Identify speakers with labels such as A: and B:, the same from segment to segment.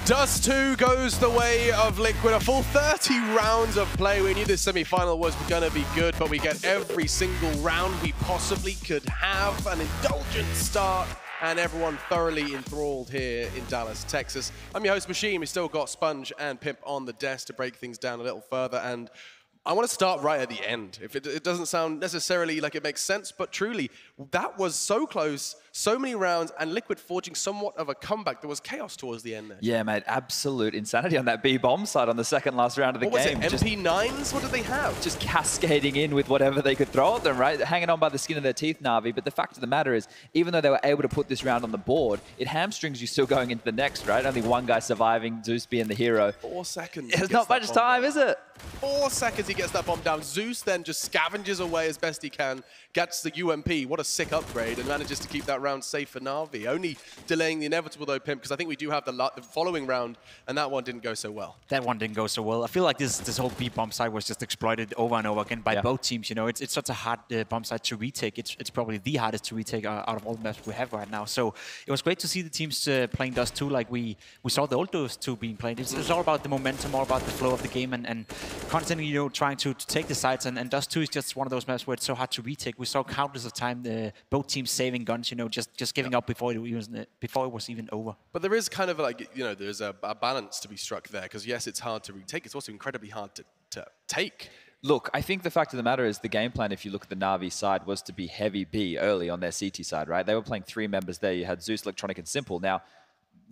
A: Dust 2 goes the way of Liquid. A full 30 rounds of play. We knew this semi-final was going to be good, but we get every single round we possibly could have. An indulgent start, and everyone thoroughly enthralled here in Dallas, Texas. I'm your host, Machine. We still got Sponge and Pimp on the desk to break things down a little further, and I want to start right at the end. If it doesn't sound necessarily like it makes sense, but truly, that was so close, so many rounds, and Liquid forging somewhat of a comeback. There was chaos towards the end there.
B: Yeah, mate, absolute insanity on that B-bomb side on the second last round of the game.
A: What was it, MP9s? What did they have?
B: Just cascading in with whatever they could throw at them, right? Hanging on by the skin of their teeth, NaVi. But the fact of the matter is, even though they were able to put this round on the board, it hamstrings you still going into the next, right? Only one guy surviving, Zeus being the hero.
A: 4 seconds.
B: There's not much time, is it?
A: 4 seconds he gets that bomb down. Zeus then just scavenges away as best he can, gets the UMP, what a sick upgrade, and manages to keep that round safe for NaVi. Only delaying the inevitable though, Pimp, because I think we do have the following round, and that one didn't go so well.
C: That one didn't go so well. I feel like this whole B bomb side was just exploited over and over again by both teams. You know, it's such a hard bomb side to retake. It's probably the hardest to retake out of all the maps we have right now. So it was great to see the teams playing Dust 2 like we saw the old Dust 2 being played. It's all about the momentum, all about the flow of the game, and constantly, you know, trying to take the sides. And Dust 2 is just one of those maps where it's so hard to retake. We saw countless of time both teams saving guns, you know, just giving up before it was even over.
A: But there is kind of like, you know, there's a balance to be struck there, because yes, it's hard to retake. It's also incredibly hard to take.
B: Look, I think the fact of the matter is the game plan, if you look at the NaVi side, was to be heavy B early on their CT side, right? They were playing 3 members there. You had Zeus, Electronic, and Simple. Now,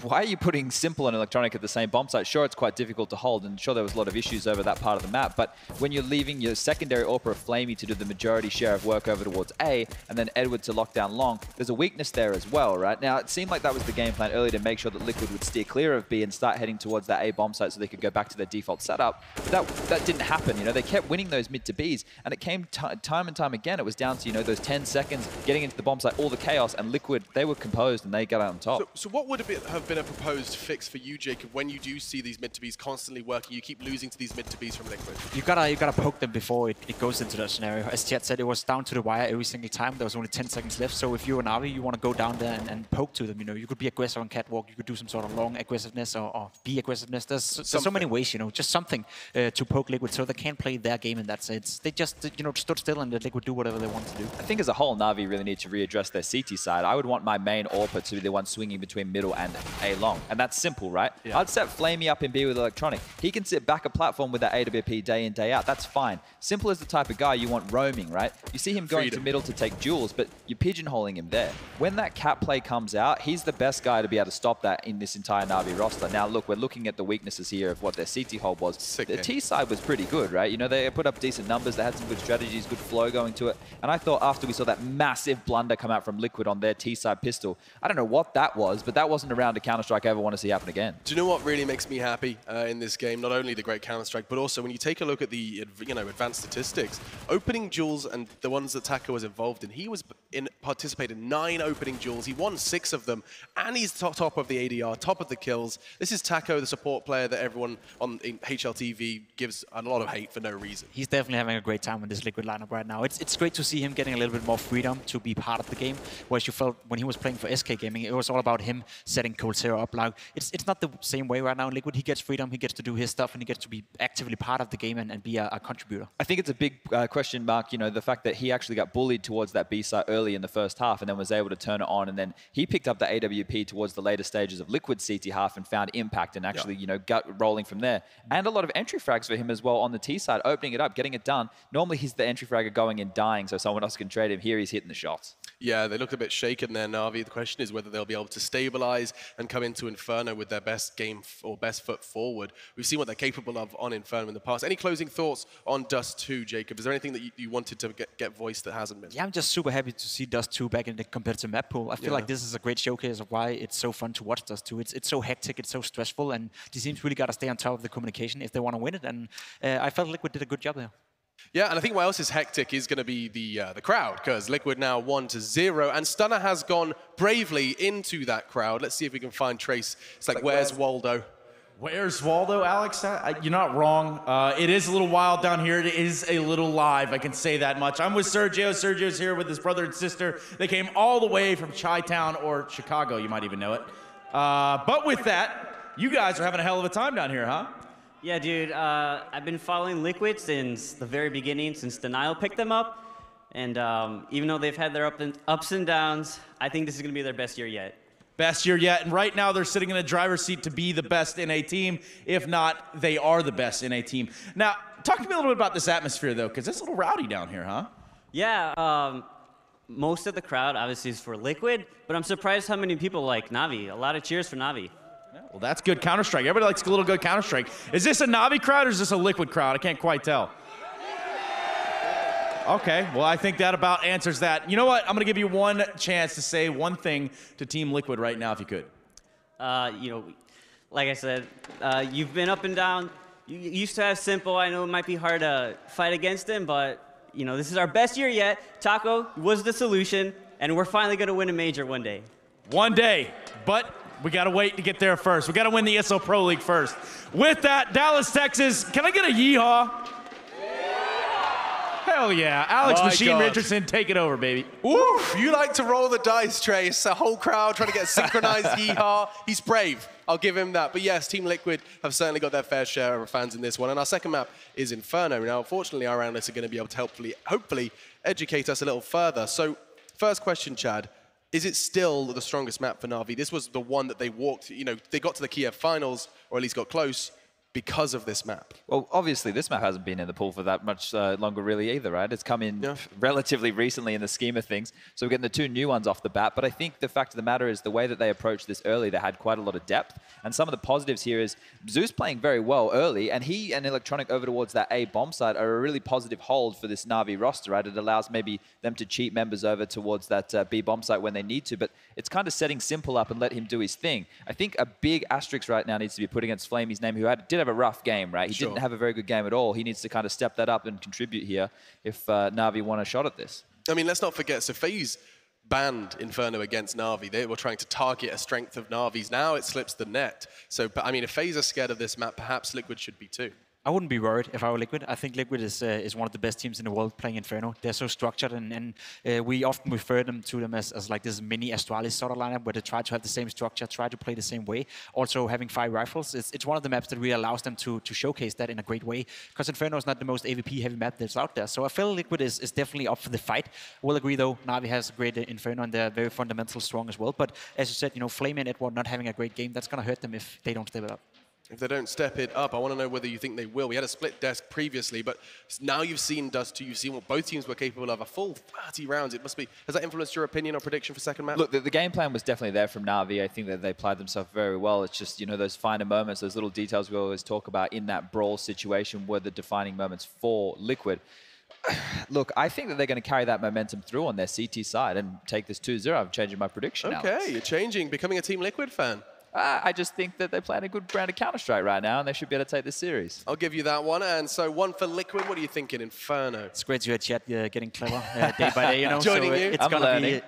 B: why are you putting Simple and Electronic at the same bomb site? Sure, it's quite difficult to hold, and sure, there was a lot of issues over that part of the map, but when you're leaving your secondary AWPer of Flamey to do the majority share of work over towards A, and then Edward to lock down long, there's a weakness there as well, right? Now, it seemed like that was the game plan earlier to make sure that Liquid would steer clear of B and start heading towards that A bomb site so they could go back to their default setup, but that didn't happen, you know? They kept winning those mid to Bs, and it came time and time again. It was down to, you know, those 10 seconds, getting into the bomb site, all the chaos, and Liquid, they were composed and they got out on top.
A: So what would have been a proposed fix for you, Jacob, when you do see these mid-to-Bs constantly working? You keep losing to these mid-to-Bs from Liquid. You
C: gotta poke them before it goes into that scenario. As Chad said, it was down to the wire every single time. There was only 10 seconds left. So if you're an NaVi, you want to go down there and poke to them. You know, you could be aggressive on catwalk. You could do some sort of long aggressiveness or B aggressiveness. There's so many ways, you know, just something to poke Liquid so they can't play their game in that sense. They just, you know, stood still and let Liquid do whatever they want to do.
B: I think as a whole, NaVi really need to readdress their CT side. I would want my main AWPer to be the one swinging between middle and A long. And that's simple, right? Yeah. I'd set Flamey up in B with Electronic. He can sit back a platform with that AWP day in, day out. That's fine. Simple is the type of guy you want roaming, right? You see him going to middle to take duels, but you're pigeonholing him there. When that cap play comes out, he's the best guy to be able to stop that in this entire NaVi roster. Now, look, we're looking at the weaknesses here of what their CT hold was. The T side was pretty good, right? You know, they put up decent numbers. They had some good strategies, good flow going to it. And I thought after we saw that massive blunder come out from Liquid on their T side pistol, I don't know what that was, but that wasn't a round of Counter-Strike I ever want to see happen again.
A: Do you know what really makes me happy in this game? Not only the great Counter-Strike, but also when you take a look at the advanced statistics, opening duels and the ones that Taco was involved in, he was participated in 9 opening duels. He won 6 of them, and he's top of the ADR, top of the kills. This is Taco, the support player that everyone on HLTV gives a lot of hate for no reason.
C: He's definitely having a great time with this Liquid lineup right now. It's great to see him getting a little bit more freedom to be part of the game, whereas you felt when he was playing for SK Gaming, it was all about him setting Coldzera up. Like, it's not the same way right now in Liquid. He gets freedom, he gets to do his stuff, and he gets to be actively part of the game and be a contributor.
B: I think it's a big question mark, you know, the fact that he actually got bullied towards that B site early in the first half and then was able to turn it on, and then he picked up the AWP towards the later stages of Liquid CT half and found impact and actually, you know, gut rolling from there. And a lot of entry frags for him as well on the T side, opening it up, getting it done. Normally he's the entry fragger going and dying so someone else can trade him. Here he's hitting the shots.
A: Yeah, they looked a bit shaken there, NaVi. The question is whether they'll be able to stabilize and come into Inferno with their best game or best foot forward. We've seen what they're capable of on Inferno in the past. Any closing thoughts on Dust 2, Jacob? Is there anything that you wanted to get voiced that hasn't been?
C: Yeah, I'm just super happy to see Dust 2 back in the competitive map pool. I feel like this is a great showcase of why it's so fun to watch Dust 2. It's so hectic, it's so stressful, and these teams really got to stay on top of the communication if they want to win it, and I felt Liquid did a good job there.
A: Yeah, and I think what else is hectic is going to be the crowd, because Liquid now 1-0, and Stunner has gone bravely into that crowd. Let's see if we can find Trace. It's like, where's Waldo?
D: Where's Waldo, Alex? You're not wrong. It is a little wild down here. It is a little live, I can say that much. I'm with Sergio. Sergio's here with his brother and sister. They came all the way from Chi-Town or Chicago, you might even know it. But with that, You guys are having a hell of a time down here, huh?
E: Yeah, dude. I've been following Liquid since the very beginning, since Denial picked them up. And even though they've had their ups and downs, I think this is going to be their best year yet.
D: Best year yet, and right now they're sitting in the driver's seat to be the best NA team. If not, they are the best NA team. Now, talk to me a little bit about this atmosphere, though, because it's a little rowdy down here, huh?
E: Yeah, most of the crowd obviously is for Liquid, but I'm surprised how many people like NaVi. A lot of cheers for NaVi.
D: Well, that's good Counter-Strike. Everybody likes a little good Counter-Strike. Is this a NaVi crowd or is this a Liquid crowd? I can't quite tell. Okay, well, I think that about answers that. You know what? I'm going to give you one chance to say one thing to Team Liquid right now, if you could.
E: You know, like I said, you've been up and down. You used to have Simple. I know it might be hard to fight against him, but, you know, this is our best year yet. Taco was the solution, and we're finally going to win a major one day.
D: One day, but we got to wait to get there first. We got to win the ESL Pro League first. With that, Dallas, Texas, can I get a yeehaw? Hell yeah. Alex Machine Richardson, take it over, baby.
A: Oof, you like to roll the dice, Trace. A whole crowd trying to get a synchronized yeehaw. He's brave. I'll give him that. But yes, Team Liquid have certainly got their fair share of fans in this one. And our second map is Inferno. Now, unfortunately, our analysts are going to be able to hopefully educate us a little further. So, first question, Chad. Is it still the strongest map for NaVi? This was the one that they walked, you know, they got to the Kiev finals, or at least got close, because of this map.
B: Well, obviously, this map hasn't been in the pool for that much longer really either, right? It's come in relatively recently in the scheme of things. So we're getting the two new ones off the bat. But I think the fact of the matter is the way that they approached this early, they had quite a lot of depth. And some of the positives here is Zeus playing very well early, and he and Electronic over towards that A bomb side are a really positive hold for this NaVi roster, right? It allows maybe them to cheat members over towards that B bomb site when they need to, but it's kind of setting Simple up and let him do his thing. I think a big asterisk right now needs to be put against Flamey's name, who did have a rough game, right? He didn't have a very good game at all. He needs to kind of step that up and contribute here if NaVi want a shot at this.
A: I mean, let's not forget, so FaZe banned Inferno against NaVi. They were trying to target a strength of NaVi's. Now it slips the net. So, I mean, if FaZe are scared of this map, perhaps Liquid should be too.
C: I wouldn't be worried if I were Liquid. I think Liquid is one of the best teams in the world playing Inferno. They're so structured, and we often refer to them as like this mini Astralis sort of lineup where they try to have the same structure, try to play the same way. Also having 5 rifles, it's one of the maps that really allows them to showcase that in a great way, because Inferno is not the most AVP heavy map that's out there. So I feel Liquid is definitely up for the fight. We'll agree though, NaVi has a great Inferno and they're very fundamental strong as well. But as you said, you know, Flame and Edward not having a great game, that's going to hurt them if they don't step it up.
A: If they don't step it up, I want to know whether you think they will. We had a split desk previously, but now you've seen Dust 2, you've seen what both teams were capable of, a full 30 rounds. It must be. Has that influenced your opinion or prediction for second map?
B: Look, the game plan was definitely there from NaVi. I think that they applied themselves very well. It's just, you know, those finer moments, those little details we always talk about in that brawl situation were the defining moments for Liquid. Look, I think that they're going to carry that momentum through on their CT side and take this 2-0. I'm changing my prediction now.
A: Okay, you're changing, becoming a Team Liquid fan.
B: I just think that they're playing a good brand of Counter-Strike right now, and they should be able to take this series.
A: I'll give you that one. And so one for Liquid. What are you thinking, Inferno?
C: It's great to hear Chet getting clever day by day, you know.
A: Joining you.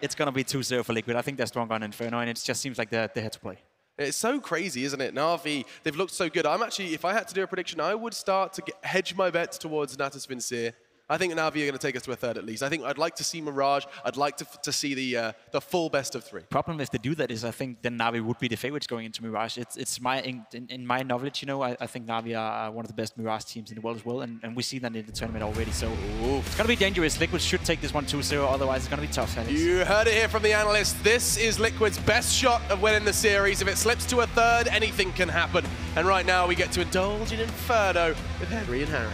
C: It's gonna be 2-0 for Liquid. I think they're stronger on Inferno, and it just seems like they're here to play.
A: It's so crazy, isn't it? NaVi, they've looked so good. I'm actually, if I had to do a prediction, I would start to hedge my bets towards Natus Vincere. I think NaVi are going to take us to a third at least. I think I'd like to see Mirage. I'd like to see the full best of 3.
C: Problem if they do that is I think then NaVi would be the favorites going into Mirage. It's my in my knowledge, you know, I think NaVi are one of the best Mirage teams in the world as well, and we see that in the tournament already. So it's going to be dangerous. Liquid should take this one 2-0, otherwise it's going to be tough.
A: You heard it here from the analyst. This is Liquid's best shot of winning the series. If it slips to a third, anything can happen. And right now we get to indulge in Inferno with Henry and Harry.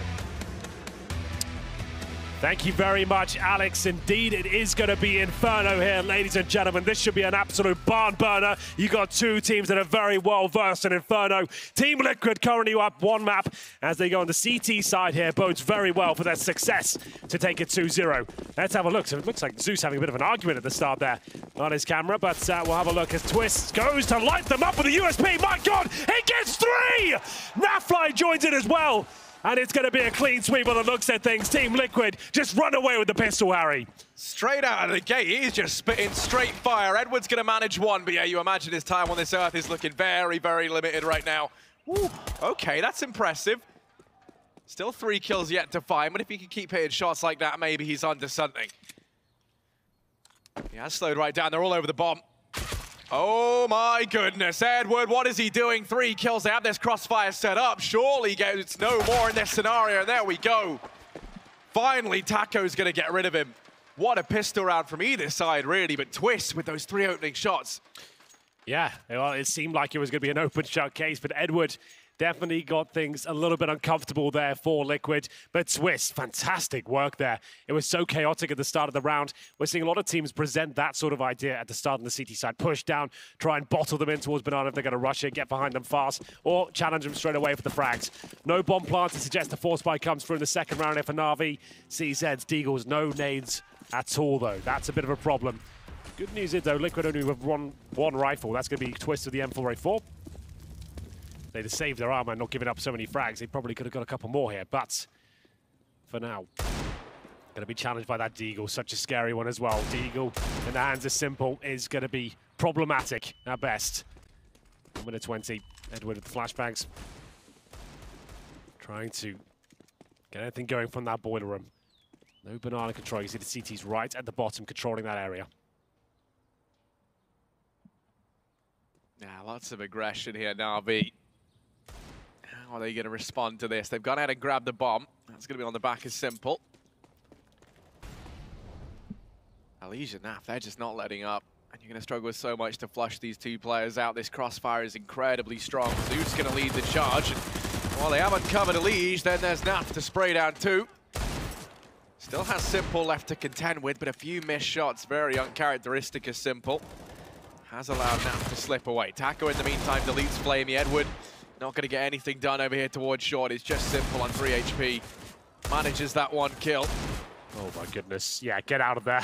F: Thank you very much, Alex. Indeed, it is going to be Inferno here, ladies and gentlemen. This should be an absolute barn burner. You got two teams that are very well versed in Inferno. Team Liquid currently up 1 map as they go on the CT side here. Bodes very well for their success to take it 2-0. Let's have a look. So it looks like Zeus having a bit of an argument at the start there on his camera, but we'll have a look as Twist goes to light them up with a USP. My God, he gets 3! NaFi joins it as well. And it's going to be a clean sweep on the looks at things. Team Liquid just run away with the pistol, Harry.
G: Straight out of the gate, he's just spitting straight fire. Edward's going to manage 1, but yeah, you imagine his time on this earth is looking very, very limited right now. Ooh, okay, that's impressive. Still 3 kills yet to find, but if he can keep hitting shots like that, maybe he's onto something. He has slowed right down. They're all over the bomb. Oh my goodness, Edward, what is he doing? 3 kills, they have this crossfire set up. Surely gets no more in this scenario, and there we go. Finally, Taco's gonna get rid of him. What a pistol round from either side, really, but Twist with those 3 opening shots.
F: Yeah, well, it seemed like it was gonna be an open shot case, but Edward definitely got things a little bit uncomfortable there for Liquid, but Twist, fantastic work there. It was so chaotic at the start of the round. We're seeing a lot of teams present that sort of idea at the start on the CT side. Push down, try and bottle them in towards Banana if they're going to rush it, get behind them fast, or challenge them straight away for the frags. No bomb plant to suggest the force spike comes through in the second round here for NaVi. CZ's, Deagles, no nades at all, though. That's a bit of a problem. Good news is, though, Liquid only with one rifle. That's going to be Twist with the M4A4. They'd have saved their armor and not given up so many frags. They probably could have got a couple more here, but for now, going to be challenged by that Deagle. Such a scary one as well. Deagle in the hands of Simple is going to be problematic at best. 1 minute 20. Edward with the flashbangs. Trying to get anything going from that boiler room. No banana control. You see the CT's right at the bottom controlling that area.
G: Yeah, lots of aggression here, NaVi. How are they going to respond to this? They've gone ahead and grabbed the bomb. That's going to be on the back of Simple. Elysia, Naf, they're just not letting up. And you're going to struggle with so much to flush these 2 players out. This crossfire is incredibly strong. Zeus going to lead the charge. And while they haven't covered Elysia, then there's Naf to spray down 2. Still has Simple left to contend with, but a few missed shots, very uncharacteristic of Simple. Has allowed Naf to slip away. Taco in the meantime deletes Flamey. Edward not going to get anything done over here towards short. It's just Simple on 3 HP. Manages that 1 kill.
F: Oh my goodness. Yeah, get out of there.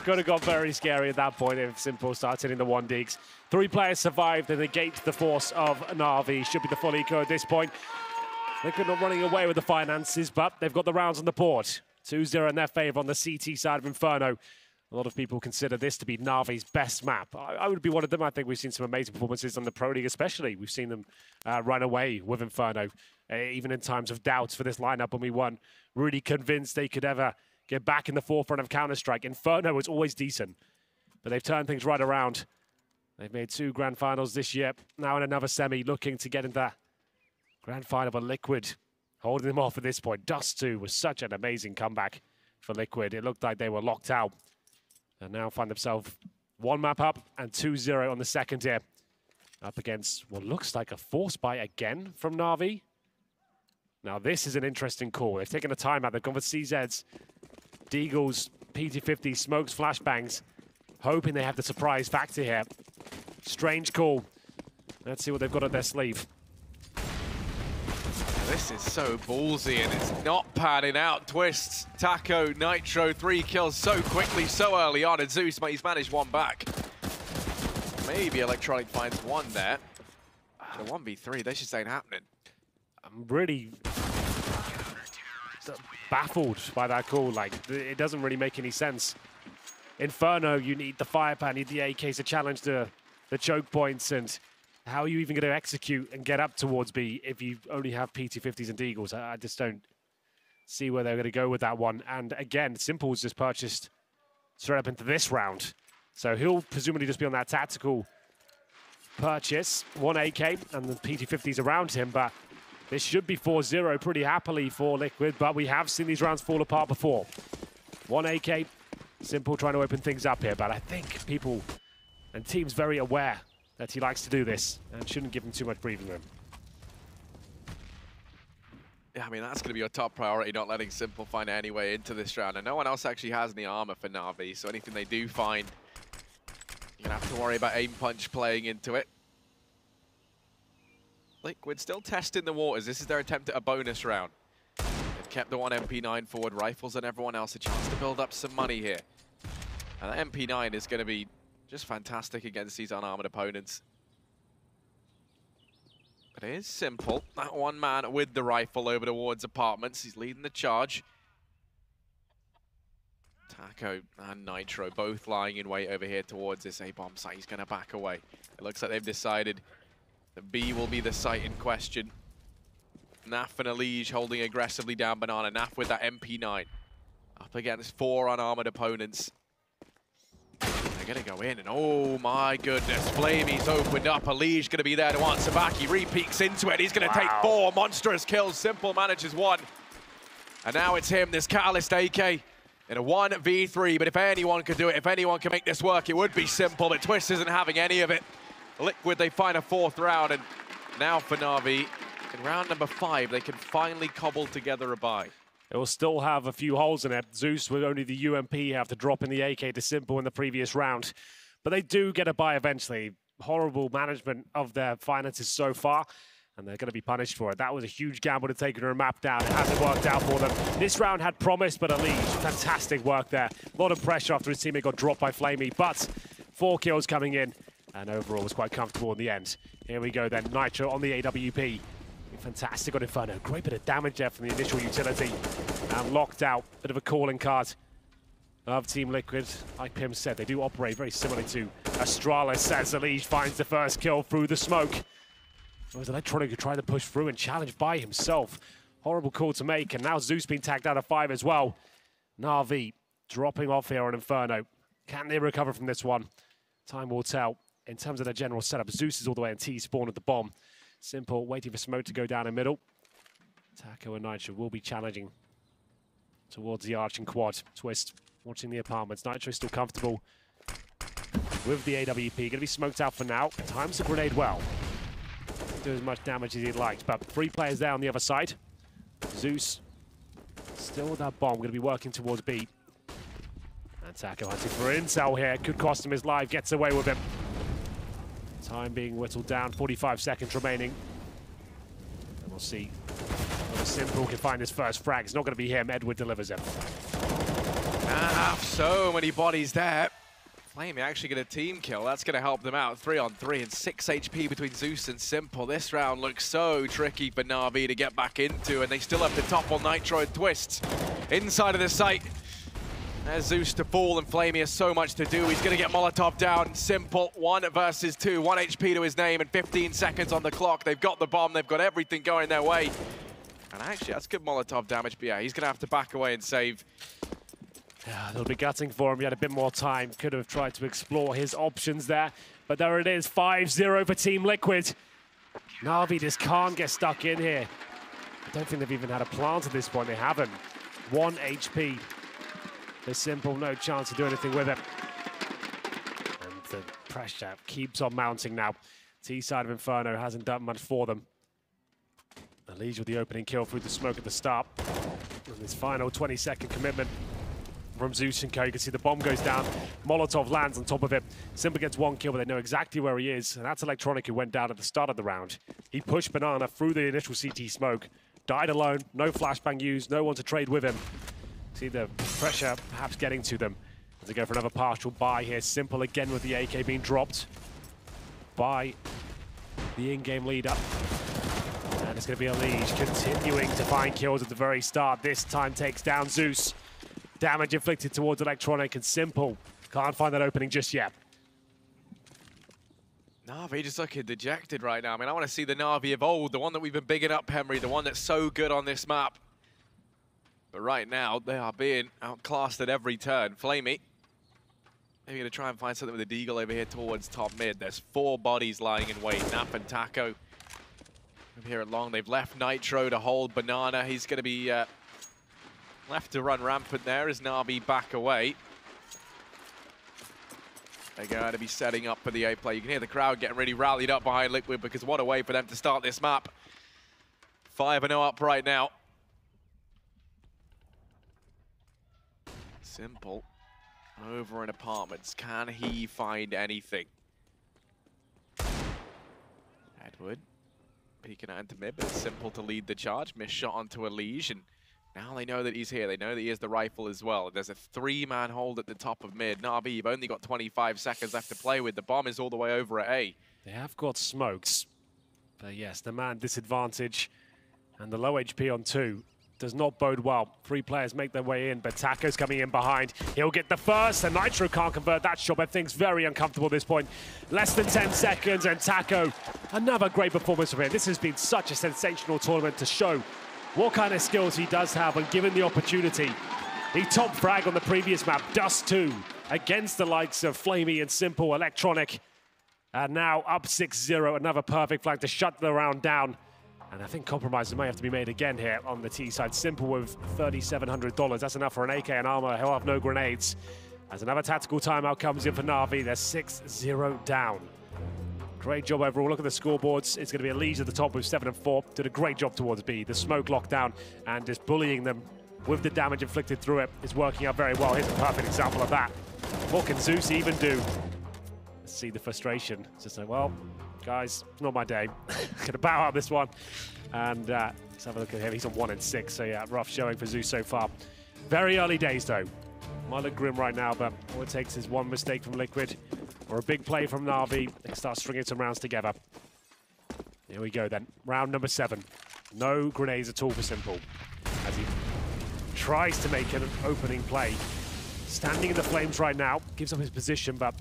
F: Could have got very scary at that point if Simple starts hitting the 1 digs. 3 players survived and negate the force of NaVi. Should be the full eco at this point. Liquid not running away with the finances, but they've got the rounds on the board. 2-0 in their favor on the CT side of Inferno. A lot of people consider this to be NaVi's best map. I would be one of them. I think we've seen some amazing performances on the Pro League especially. We've seen them run away with Inferno, even in times of doubts for this lineup when we weren't really convinced they could ever get back in the forefront of Counter-Strike. Inferno was always decent, but they've turned things right around. They've made 2 grand finals this year, now in another semi, looking to get into that grand final for Liquid, holding them off at this point. Dust 2 was such an amazing comeback for Liquid. It looked like they were locked out. And now find themselves 1 map up and 2-0 on the second here. Up against what looks like a force buy again from NaVi. Now this is an interesting call. They've taken a timeout. They've gone for CZs, Deagles, PT50, smokes, flashbangs, hoping they have the surprise factor here. Strange call. Let's see what they've got up their sleeve.
G: This is so ballsy and it's not panning out. Twists, Taco, Nitro, 3 kills so quickly, so early on, and Zeus, he's managed 1 back. Maybe Electronic finds 1 there. The 1v3, this just ain't happening.
F: I'm really baffled by that call. Like, it doesn't really make any sense. Inferno, you need the firepower, need the AKs to challenge the choke points, and how are you even going to execute and get up towards B if you only have PT50s and Deagles? I just don't see where they're going to go with that one. And again, Simple's just purchased straight up into this round. So he'll presumably just be on that tactical purchase. 1 AK and the PT50s around him, but this should be 4-0 pretty happily for Liquid, but we have seen these rounds fall apart before. 1 AK, Simple trying to open things up here, but I think people and teams very aware that he likes to do this and shouldn't give him too much breathing room.
G: Yeah, I mean, that's going to be your top priority, not letting Simple find any way into this round. And no one else actually has any armor for NaVi, so anything they do find, you're going to have to worry about aim punch playing into it. Liquid still testing the waters. This is their attempt at a bonus round. They've kept the 1 MP9 forward rifles and everyone else a chance to build up some money here. And that MP9 is going to be just fantastic against these unarmored opponents. But it is Simple. That 1 man with the rifle over towards apartments. He's leading the charge. Taco and Nitro both lying in wait over here towards this A-bomb site. He's going to back away. It looks like they've decided that B will be the site in question. Naf and Elysia holding aggressively down Banana. Naf with that MP9. Up against 4 unarmored opponents. They're going to go in, and oh my goodness, Flamey's opened up. Elige going to be there to answer back. He re-peeks into it. He's going to take 4 monstrous kills. Simple manages 1. And now it's him, this Catalyst AK, in a 1v3. But if anyone could do it, if anyone can make this work, it would be Simple. But Twist isn't having any of it. Liquid, they find a 4th round, and now for NaVi, in round number 5, they can finally cobble together a bye.
F: It will still have a few holes in it. Zeus with only the UMP have to drop in the AK to Simple in the previous round. But they do get a bye eventually. Horrible management of their finances so far, and they're going to be punished for it. That was a huge gamble to take their map down. It hasn't worked out for them. This round had promise, but Elige, fantastic work there. A lot of pressure after his teammate got dropped by Flamey, but 4 kills coming in, and overall was quite comfortable in the end. Here we go then, Nitro on the AWP. Fantastic on Inferno. Great bit of damage there from the initial utility. And locked out. Bit of a calling card of Team Liquid. Like Pim said, they do operate very similarly to Astralis as Elige finds the first kill through the smoke. It was Electronic who tried to push through and challenge by himself. Horrible call to make. And now Zeus being tagged out of 5 as well. NaVi dropping off here on Inferno. Can they recover from this one? Time will tell. In terms of the general setup, Zeus is all the way in T-spawn at the bomb. Simple, waiting for smoke to go down in middle. Taco and Nitro will be challenging towards the arch and quad. Twist watching the apartments. Nitro still comfortable with the AWP. Going to be smoked out for now. Times the grenade well. Do as much damage as he'd liked, but 3 players there on the other side. Zeus still with that bomb. Going to be working towards B. And Taco hunting for intel here. Could cost him his life. Gets away with it. Time being whittled down, 45 seconds remaining. And we'll see whether Simple can find his first frag. It's not going to be him. Edward delivers him.
G: So many bodies there. Flamey actually get a team kill. That's going to help them out. 3-on-3 and 6 HP between Zeus and Simple. This round looks so tricky for NaVi to get back into, and they still have to topple Nitro and Twist inside of the site. There's Zeus to fall, and Flamey has so much to do. He's going to get Molotov down. Simple, 1 versus 2. 1 HP to his name and 15 seconds on the clock. They've got the bomb. They've got everything going their way. And actually, that's good Molotov damage. But yeah, he's going to have to back away and save.
F: Yeah, it'll be gutting for him. He had a bit more time. Could have tried to explore his options there. But there it is, 5-0 for Team Liquid. NaVi just can't get stuck in here. I don't think they've even had a plant at this point. They haven't. 1 HP. There's Simple, no chance to do anything with it. And the pressure keeps on mounting now. T-side of Inferno hasn't done much for them. Elige with the opening kill through the smoke at the start. And this final 20-second commitment from Zeus and Co. You can see the bomb goes down. Molotov lands on top of it. Simple gets 1 kill, but they know exactly where he is. And that's Electronic who went down at the start of the round. He pushed Banana through the initial CT smoke. Died alone, no flashbang used, no one to trade with him. See the pressure perhaps getting to them. As they go for another partial buy here. Simple again with the AK being dropped by the in-game leader. And it's going to be Elige continuing to find kills at the very start. This time takes down Zeus. Damage inflicted towards Electronic, and Simple can't find that opening just yet.
G: NaVi just looking dejected right now. I mean, I want to see the NaVi of old, the one that we've been bigging up, Henry, the one that's so good on this map. But right now, they are being outclassed at every turn. Flamey, maybe going to try and find something with the Deagle over here towards top mid. There's 4 bodies lying in wait. Nap and Taco over here at long. They've left Nitro to hold Banana. He's going to be left to run rampant there as NaVi back away. They're going to be setting up for the A play. You can hear the crowd getting really rallied up behind Liquid because what a way for them to start this map. 5-0 up right now. Simple over in apartments. Can he find anything? Edward peeking out into mid, but it's Simple to lead the charge. Missed shot onto Elige, and now they know that he's here. They know that he has the rifle as well. There's a 3-man hold at the top of mid. NaVi, you've only got 25 seconds left to play with. The bomb is all the way over at A.
F: They have got smokes, but yes, the man disadvantage and the low HP on 2 does not bode well. 3 players make their way in, but Taco's coming in behind. He'll get the first, and Nitro can't convert that shot, but things very uncomfortable at this point. Less than 10 seconds, and Taco, another great performance from him. This has been such a sensational tournament to show what kind of skills he does have when given the opportunity. He top frag on the previous map, Dust 2, against the likes of Flamey and Simple, Electronic. And now up 6-0, another perfect flag to shut the round down. And I think compromises may have to be made again here on the T side. Simple with $3,700. That's enough for an AK and armor. He'll have no grenades. As another tactical timeout comes in for NaVi, they're 6-0 down. Great job overall. Look at the scoreboards. It's going to be Elise at the top with 7 and 4. Did a great job towards B. The smoke lockdown and just bullying them with the damage inflicted through it is working out very well. Here's a perfect example of that. What can Zeus even do? Let's see the frustration. It's just like, well, guys, it's not my day. Gonna bow out this one. And let's have a look at him. He's on 1 and 6. So yeah, rough showing for Zeus so far. Very early days though. Might look grim right now, but all it takes is one mistake from Liquid or a big play from NaVi. They can start stringing some rounds together. Here we go then. Round number 7. No grenades at all for Simple. As he tries to make an opening play. Standing in the flames right now. Gives up his position, but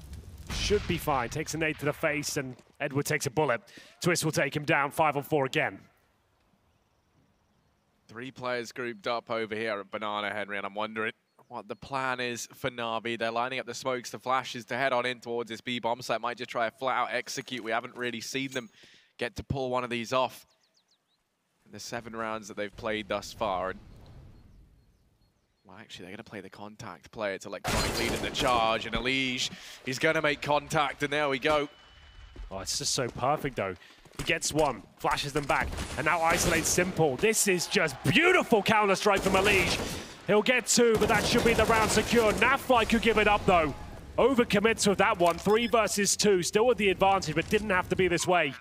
F: should be fine. Takes a nade to the face, and Edward takes a bullet. Twist will take him down. 5 on 4 again.
G: 3 players grouped up over here at Banana, Henry, and I'm wondering what the plan is for NaVi. They're lining up the smokes, the flashes to head on in towards this B bomb site. Might just try a flat-out execute. We haven't really seen them get to pull one of these off in the 7 rounds that they've played thus far. And well, actually, they're going to play the contact play. It's Electronic leading the charge, and Elise, he's going to make contact, and there we go.
F: Oh, it's just so perfect, though. He gets one, flashes them back, and now isolates Simple. This is just beautiful counter-strike from Elise. He'll get 2, but that should be the round secured. NaVi could give it up, though. Overcommits with that one. 3 versus 2, still with the advantage, but didn't have to be this way.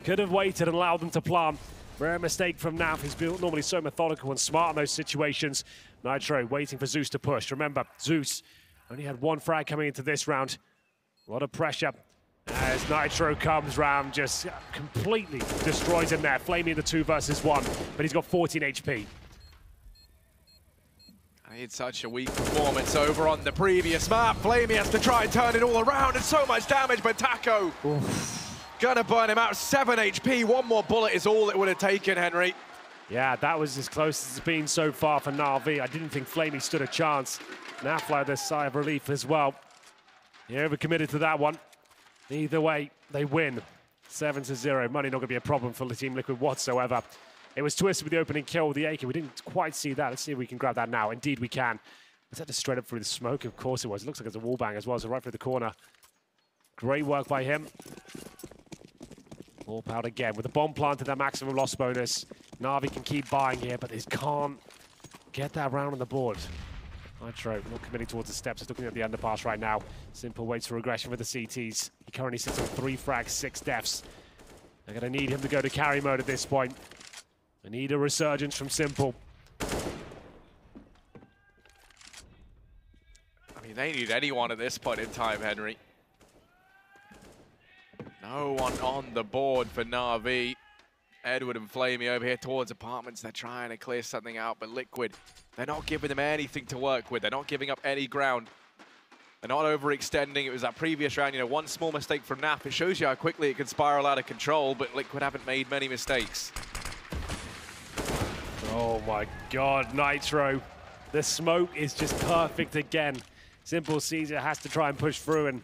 F: Could have waited and allowed them to plant. Rare mistake from NaVi. He's normally so methodical and smart in those situations. Nitro waiting for Zeus to push. Remember, Zeus only had 1 frag coming into this round. A lot of pressure as Nitro comes round, just completely destroys him there. Flaming the 2 versus 1, but he's got 14 HP.
G: It's such a weak performance over on the previous map. Flamey has to try and turn it all around, and so much damage, but Taco gonna burn him out. 7 HP, 1 more bullet is all it would have taken, Henry.
F: Yeah, that was as close as it's been so far for NaVi. I didn't think Flamey stood a chance. NaVi, the sigh of relief as well. He overcommitted to that one. Either way, they win. 7-0. Money not gonna be a problem for Team Liquid whatsoever. It was Twisted with the opening kill with the AK. We didn't quite see that. Let's see if we can grab that now. Indeed, we can. Was that just straight up through the smoke? Of course it was. It looks like it's a wall bang as well, so right through the corner. Great work by him. Warp out again with the bomb planted, that maximum loss bonus. NaVi can keep buying here, but they can't get that round on the board. Nitro not committing towards the steps. He's looking at the underpass right now. Simple waits for regression with the CTs. He currently sits on 3 frags, 6 deaths. They're going to need him to go to carry mode at this point. They need a resurgence from Simple.
G: I mean, they need anyone at this point in time, Henry. No one on the board for NaVi. Edward and Flamey over here towards apartments. They're trying to clear something out, but Liquid, they're not giving them anything to work with. They're not giving up any ground. They're not overextending. It was that previous round, you know, 1 small mistake from NaVi. It shows you how quickly it can spiral out of control, but Liquid haven't made many mistakes.
F: Oh my God, Nitro. The smoke is just perfect again. Simple Caesar has to try and push through and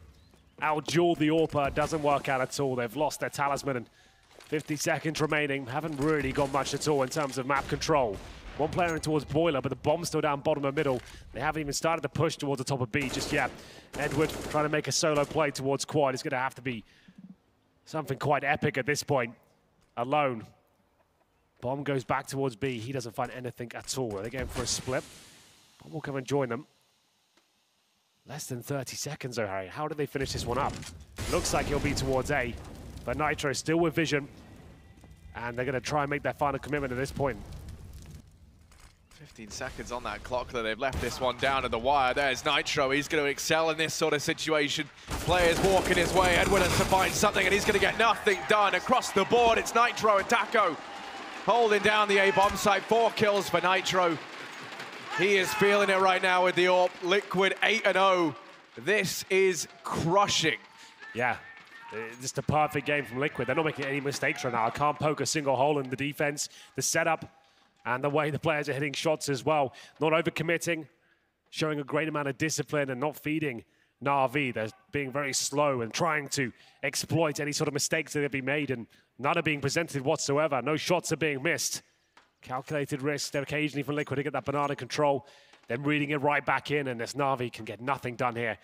F: out-duel the AWPer. It doesn't work out at all. They've lost their talisman and 50 seconds remaining. Haven't really got much at all in terms of map control. 1 player in towards Boiler, but the bomb's still down bottom of middle. They haven't even started to push towards the top of B just yet. Edward trying to make a solo play towards quad. It's going to have to be something quite epic at this point. Alone. Bomb goes back towards B. He doesn't find anything at all. They're going for a split. Bomb will come and join them. Less than 30 seconds, though, Harry. How did they finish this one up? Looks like he'll be towards A. But Nitro still with vision. And they're going to try and make their final commitment at this point.
G: 15 seconds on that clock that they've left this one down to the wire. There's Nitro. He's going to excel in this sort of situation. Players walking his way. Edward has to find something, and he's going to get nothing done. Across the board, it's Nitro and Taco holding down the A-bomb site. 4 kills for Nitro. He is feeling it right now with the AWP. Liquid 8-0. This is crushing.
F: Yeah, just a perfect game from Liquid. They're not making any mistakes right now. I can't poke a single hole in the defense, the setup, and the way the players are hitting shots as well. Not overcommitting, showing a great amount of discipline and not feeding NaVi. They're being very slow and trying to exploit any sort of mistakes that have been made, and none are being presented whatsoever. No shots are being missed. Calculated risk there occasionally from Liquid to get that banana control, then reading it right back in, and this NaVi can get nothing done here.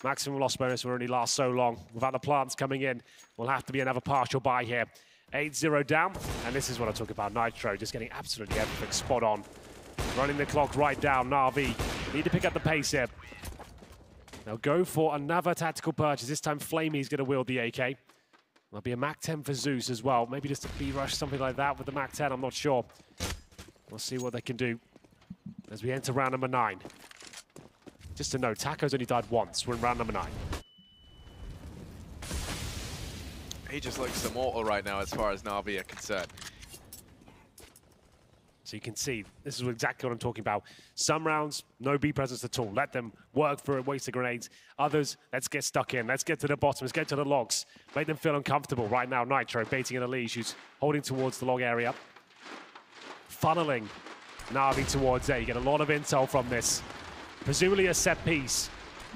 F: Maximum loss bonus will only last so long. Without the plants coming in, will have to be another partial buy here. 8-0 down, and this is what I talk about. Nitro just getting absolutely everything spot on. Running the clock right down. NaVi need to pick up the pace here. They'll go for another tactical purchase. This time Flamey's going to wield the AK. There'll be a Mac 10 for Zeus as well. Maybe just a B-rush, something like that with the Mac 10. I'm not sure. We'll see what they can do as we enter round number 9. Just to note, Taco's only died once. We're in round number 9.
G: He just looks immortal right now as far as NaVi are concerned.
F: So you can see, this is exactly what I'm talking about. Some rounds, no B presence at all. Let them work for it, waste the grenades. Others, let's get stuck in. Let's get to the bottom. Let's get to the logs. Make them feel uncomfortable. Right now, Nitro baiting in Elise, who's holding towards the log area. Funneling NaVi towards A. You get a lot of intel from this. Presumably a set piece.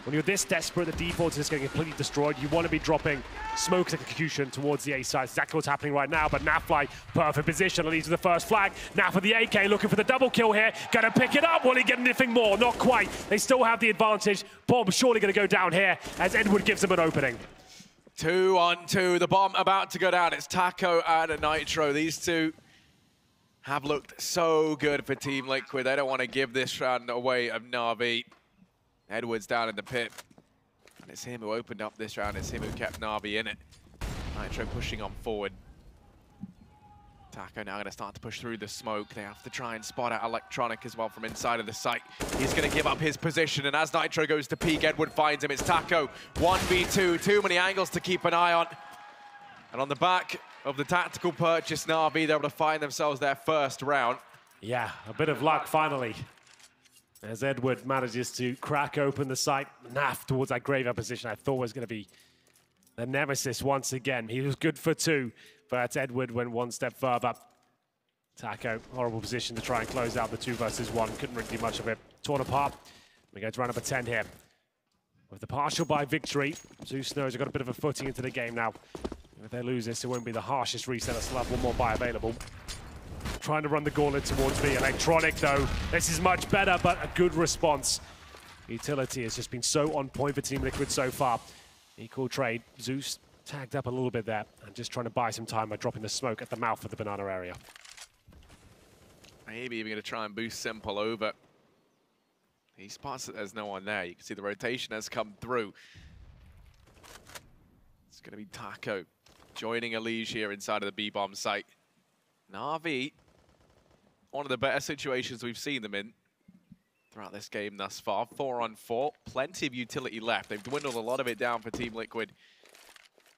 F: When you're this desperate, the default is just getting completely destroyed. You want to be dropping smoke execution towards the A side. Exactly what's happening right now, but NaFly, perfect position, leads to the first flag. Now for the AK, looking for the double kill here. Gonna pick it up. Will he get anything more? Not quite. They still have the advantage. Bomb surely gonna go down here as Edward gives them an opening.
G: 2-on-2, the bomb about to go down. It's Taco and Nitro. These two have looked so good for Team Liquid. They don't want to give this round away of NaVi. Edwards down in the pit. And it's him who opened up this round. It's him who kept NaVi in it. Nitro pushing on forward. Taco now going to start to push through the smoke. They have to try and spot out Electronic as well from inside of the site. He's going to give up his position, and as Nitro goes to peek, Edward finds him. It's Taco, 1v2. Too many angles to keep an eye on. And on the back of the tactical purchase, NaVi, they're able to find themselves their first round.
F: Yeah, a bit of luck finally, as Edward manages to crack open the site. Naf towards that graveyard position I thought was going to be the nemesis once again. He was good for 2, but Edward went one step further. Taco, horrible position to try and close out the 2 versus 1. Couldn't really do much of it. Torn apart. We go to round number 10 here. With the partial by victory, Zeus knows they've got a bit of a footing into the game now. If they lose this, it won't be the harshest reset. They'll still have one more buy available. Trying to run the gauntlet towards me. Electronic, though. This is much better, but a good response. Utility has just been so on point for Team Liquid so far. Equal trade. Zeus tagged up a little bit there and just trying to buy some time by dropping the smoke at the mouth of the banana area.
G: Maybe even going to try and boost Simple over. He spots that there's no one there. You can see the rotation has come through. It's going to be Taco joining Elise here inside of the B-bomb site. NaVi, one of the better situations we've seen them in throughout this game thus far. 4-on-4, plenty of utility left. They've dwindled a lot of it down for Team Liquid.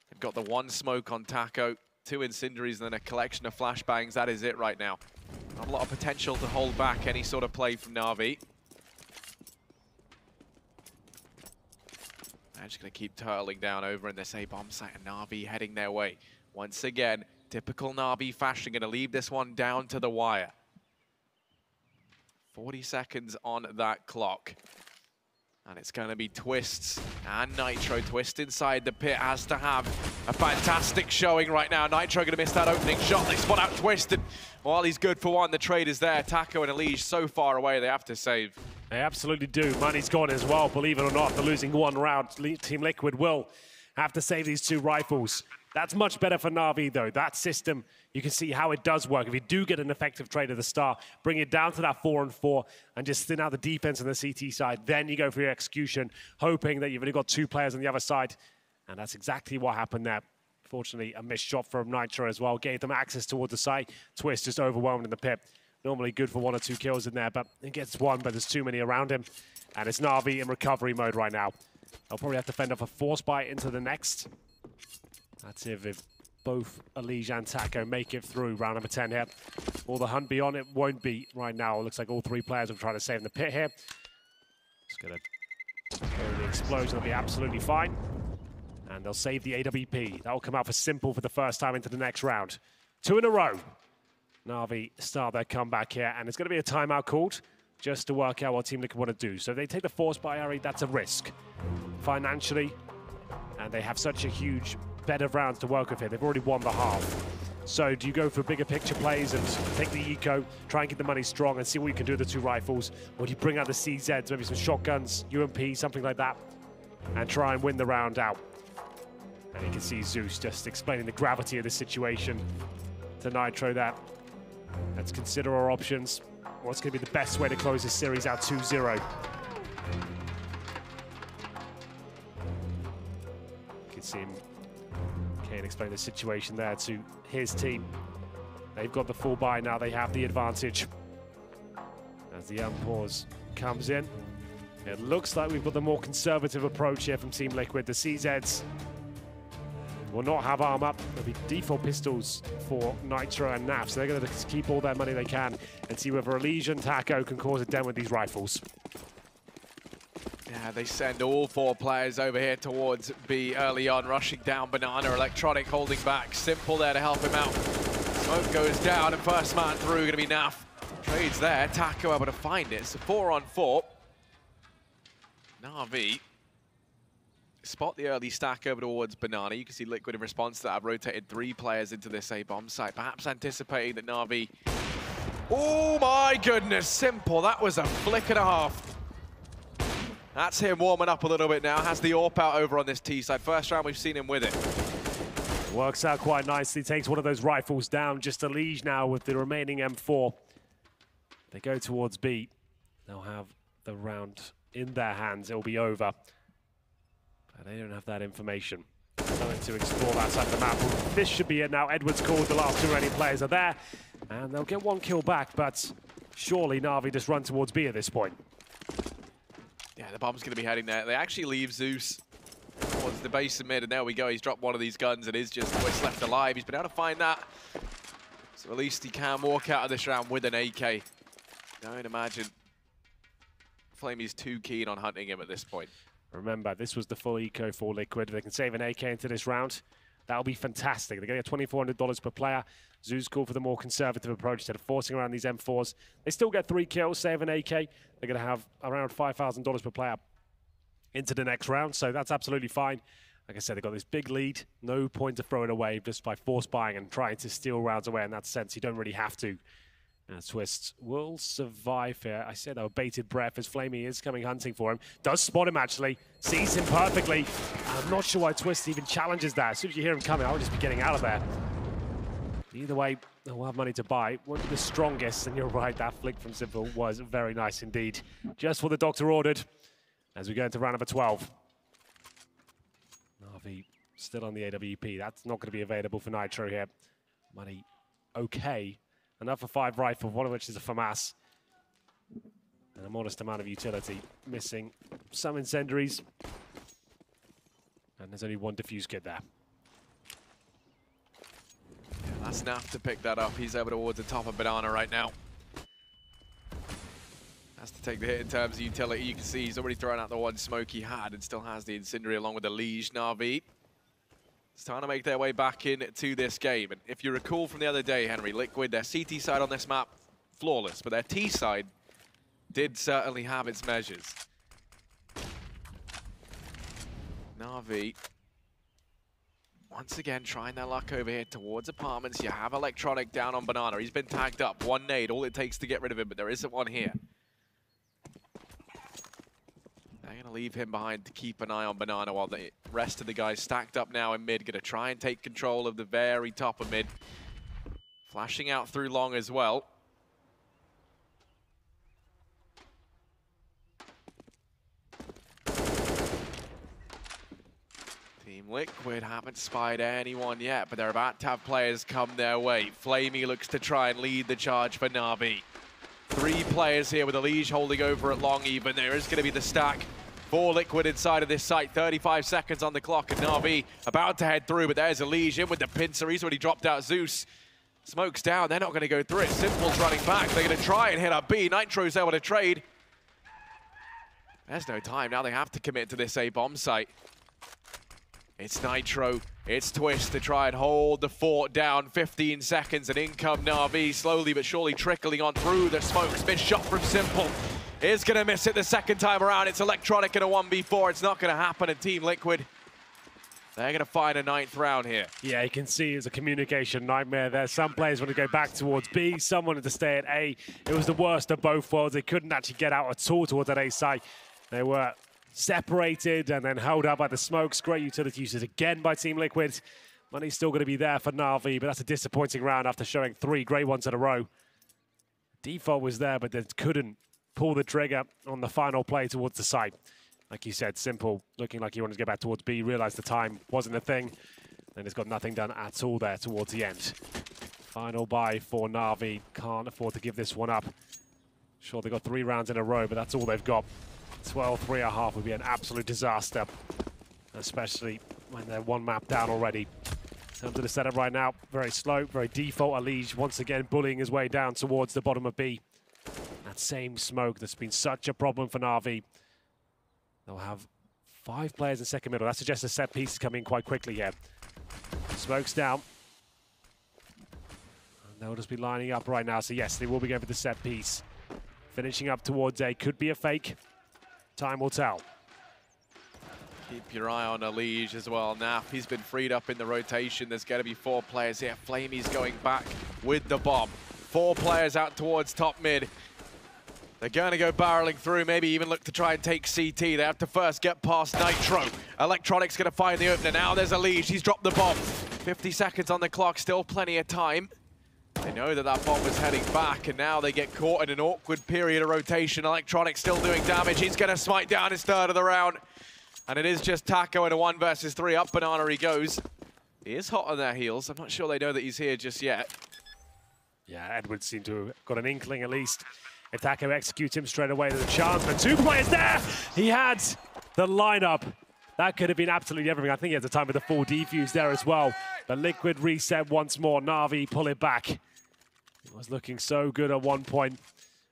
G: They've got the 1 smoke on Taco, 2 incendiaries, and then a collection of flashbangs. That is it right now. Not a lot of potential to hold back any sort of play from NaVi. They're just going to keep turtling down over in this A-bomb site, and NaVi heading their way. Once again, typical NaVi fashion, going to leave this one down to the wire. 40 seconds on that clock. And it's going to be Twists and Nitro. Twist inside the pit has to have a fantastic showing right now. Nitro going to miss that opening shot. They spot out Twist, and while he's good for 1, the trade is there. Taco and Elise so far away, they have to save.
F: They absolutely do. Money's gone as well, believe it or not. They're losing 1 round. Team Liquid will have to save these 2 rifles. That's much better for NaVi, though. That system, you can see how it does work. If you do get an effective trade at the start, bring it down to that 4-on-4 and just thin out the defense on the CT side. Then you go for your execution, hoping that you've only got 2 players on the other side. And that's exactly what happened there. Fortunately, a missed shot from Nitro as well. Gave them access towards the site. Twist just overwhelmed in the pit. Normally good for 1 or 2 kills in there, but he gets 1, but there's too many around him. And it's NaVi in recovery mode right now. They'll probably have to fend off a force buy into the next. That's if both Elise and Taco make it through round number 10 here. Will the hunt be on? It won't be right now. It looks like all 3 players will try to save in the pit here. Just going to go to the explosion. They'll be absolutely fine. And they'll save the AWP. That will come out for Simple for the first time into the next round. 2 in a row. NaVi start their comeback here. And it's going to be a timeout called just to work out what Team Liquid want to do. So if they take the force by Ari, that's a risk. financially, and they have such a huge bed of rounds to work with here. They've already won the half. So do you go for bigger picture plays and take the eco, try and get the money strong and see what you can do with the 2 rifles? Or do you bring out the CZs, maybe some shotguns, UMP, something like that, and try and win the round out? And you can see Zeus just explaining the gravity of the situation to Nitro there. Let's consider our options. What's going to be the best way to close this series out 2-0? You can see him, Kane, explain the situation there to his team. They've got the full buy now, they have the advantage. As the unpause comes in, it looks like we've got the more conservative approach here from Team Liquid. The CZs will not have arm up. There'll be default pistols for Nitro and NaV, so they're going to keep all their money they can and see whether Elysian Taco can cause a dent with these rifles.
G: Yeah, they send all 4 players over here towards B early on, rushing down Banana. Electronic holding back. Simple there to help him out. Smoke goes down, and first man through going to be NaV. Trades there. Taco able to find it. So 4-on-4. NaVi spot the early stack over towards Banana. You can see Liquid in response to that have rotated 3 players into this A bomb site, perhaps anticipating that NaVi... Oh my goodness, Simple. That was a flick and a half. That's him warming up a little bit now. Has the AWP out over on this T side. First round we've seen him with it.
F: Works out quite nicely. Takes one of those rifles down. Just a Liege now with the remaining M4. They go towards B. They'll have the round in their hands. It'll be over. But they don't have that information. Something to explore that side of the map. This should be it now. Edwards called. The last 2 remaining players are there. And they'll get 1 kill back. But surely NaVi just run towards B at this point.
G: Yeah, the bomb's going to be heading there. They actually leave Zeus towards the base of mid, and there we go. He's dropped one of these guns and is just what's left alive. He's been able to find that. So at least he can walk out of this round with an AK. Don't imagine Flamey's too keen on hunting him at this point.
F: Remember, this was the full eco for Liquid. They can save an AK into this round. That'll be fantastic. They're going to get $2,400 per player. Zeus called for the more conservative approach instead of forcing around these M4s. They still get 3 kills, save an AK. They're going to have around $5,000 per player into the next round, so that's absolutely fine. Like I said, they've got this big lead. No point to throw it away just by force buying and trying to steal rounds away in that sense. You don't really have to. Twist will survive here. I said that bated breath as Flamey is coming hunting for him. Does spot him actually. Sees him perfectly. I'm not sure why Twist even challenges that. As soon as you hear him coming, I would just be getting out of there. Either way, they'll have money to buy. Won't be the strongest, and you're right, that flick from Simple was very nice indeed. Just what the doctor ordered as we go into round number 12. NaVi still on the AWP. That's not going to be available for Nitro here. Money okay. Enough for 5 rifles, one of which is a FAMAS. And a modest amount of utility. Missing some incendiaries. And there's only 1 defuse kit there.
G: Yeah, that's NaV to pick that up. He's over towards the top of Banana right now. Has to take the hit in terms of utility. You can see he's already thrown out the 1 smoke he had and still has the incendiary along with the Liege. NaVi it's trying to make their way back into this game. And if you recall from the other day, Henry, Liquid, their CT side on this map, flawless, but their T side did certainly have its measures. NaVi, once again, trying their luck over here towards apartments. You have Electronic down on Banana. He's been tagged up. 1 nade, all it takes to get rid of him, but there isn't one here. They're going to leave him behind to keep an eye on Banana while the rest of the guys stacked up now in mid. Going to try and take control of the very top of mid. Flashing out through long as well. Team Liquid haven't spied anyone yet, but they're about to have players come their way. Flamey looks to try and lead the charge for NaVi. 3 players here with a Liege holding over at long even. There is going to be the stack for Liquid inside of this site. 35 seconds on the clock, and NaVi about to head through, but there's a Liege in with the pincer. He's already dropped out Zeus. Smoke's down. They're not going to go through it. Simple's running back. They're going to try and hit up B. Nitro's able to trade. There's no time. Now they have to commit to this A bomb site. It's Nitro, it's Twist to try and hold the fort down. 15 seconds and in come NaVi, slowly but surely trickling on through the smoke. Spin shot from Simple. is going to miss it the second time around. It's Electronic in a 1v4. It's not going to happen in Team Liquid. They're going to find a 9th round here.
F: Yeah, you can see it's a communication nightmare there. Some players want to go back towards B, some wanted to stay at A. It was the worst of both worlds. They couldn't actually get out at all towards that A site. They were separated and then held up by the smokes. Great utility usage again by Team Liquid. Money's still going to be there for NaVi, but that's a disappointing round after showing 3 great ones in a row. Default was there, but they couldn't pull the trigger on the final play towards the site. Like you said, Simple, looking like he wanted to get back towards B, realized the time wasn't a thing, and he's got nothing done at all there towards the end. Final buy for NaVi, can't afford to give this one up. Sure, they got 3 rounds in a row, but that's all they've got. 12-3.5 would be an absolute disaster, especially when they're 1 map down already. In terms of the setup right now, very slow, very default. Elige once again bullying his way down towards the bottom of B. That same smoke that's been such a problem for NaVi. They'll have 5 players in second middle. That suggests a set piece is coming quite quickly here. Smoke's down. And they'll just be lining up right now. So yes, they will be going for the set piece. Finishing up towards A. Could be a fake. Time will tell.
G: Keep your eye on Elige as well. Naf, he's been freed up in the rotation. There's going to be 4 players here. Flamey's going back with the bomb. 4 players out towards top mid. They're going to go barreling through, maybe even look to try and take CT. They have to first get past Nitro. Electronic's going to find the opener. Now there's Elige. He's dropped the bomb. 50 seconds on the clock, still plenty of time. They know that that bomb was heading back, and now they get caught in an awkward period of rotation. Electronic still doing damage. He's going to smite down his 3rd of the round. And it is just Taco in a 1 versus 3. Up Banana he goes. He is hot on their heels. I'm not sure they know that he's here just yet.
F: Yeah, Edwards seemed to have got an inkling at least. If Taco executes him straight away, there's a chance, but 2 players there! He had the lineup. That could have been absolutely everything. I think he had the time with the full defuse there as well. But Liquid reset once more. NaVi pull it back. It was looking so good at one point.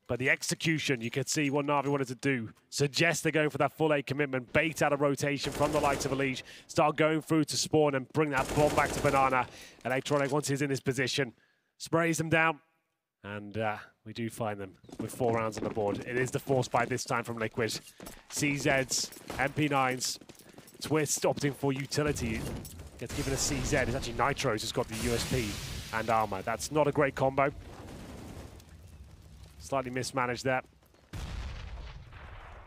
F: But the execution, you could see what NaVi wanted to do. Suggest they're going for that full A commitment, bait out of rotation from the likes of Elige, start going through to spawn and bring that bomb back to Banana. Electronic, once he's in his position, sprays them down. And we do find them with 4 rounds on the board. It is the force buy this time from Liquid. CZs, MP9s, Twist opting for utility. Gets given a CZ. It's actually Nitro's who's got the USP and armor. That's not a great combo. Slightly mismanaged that.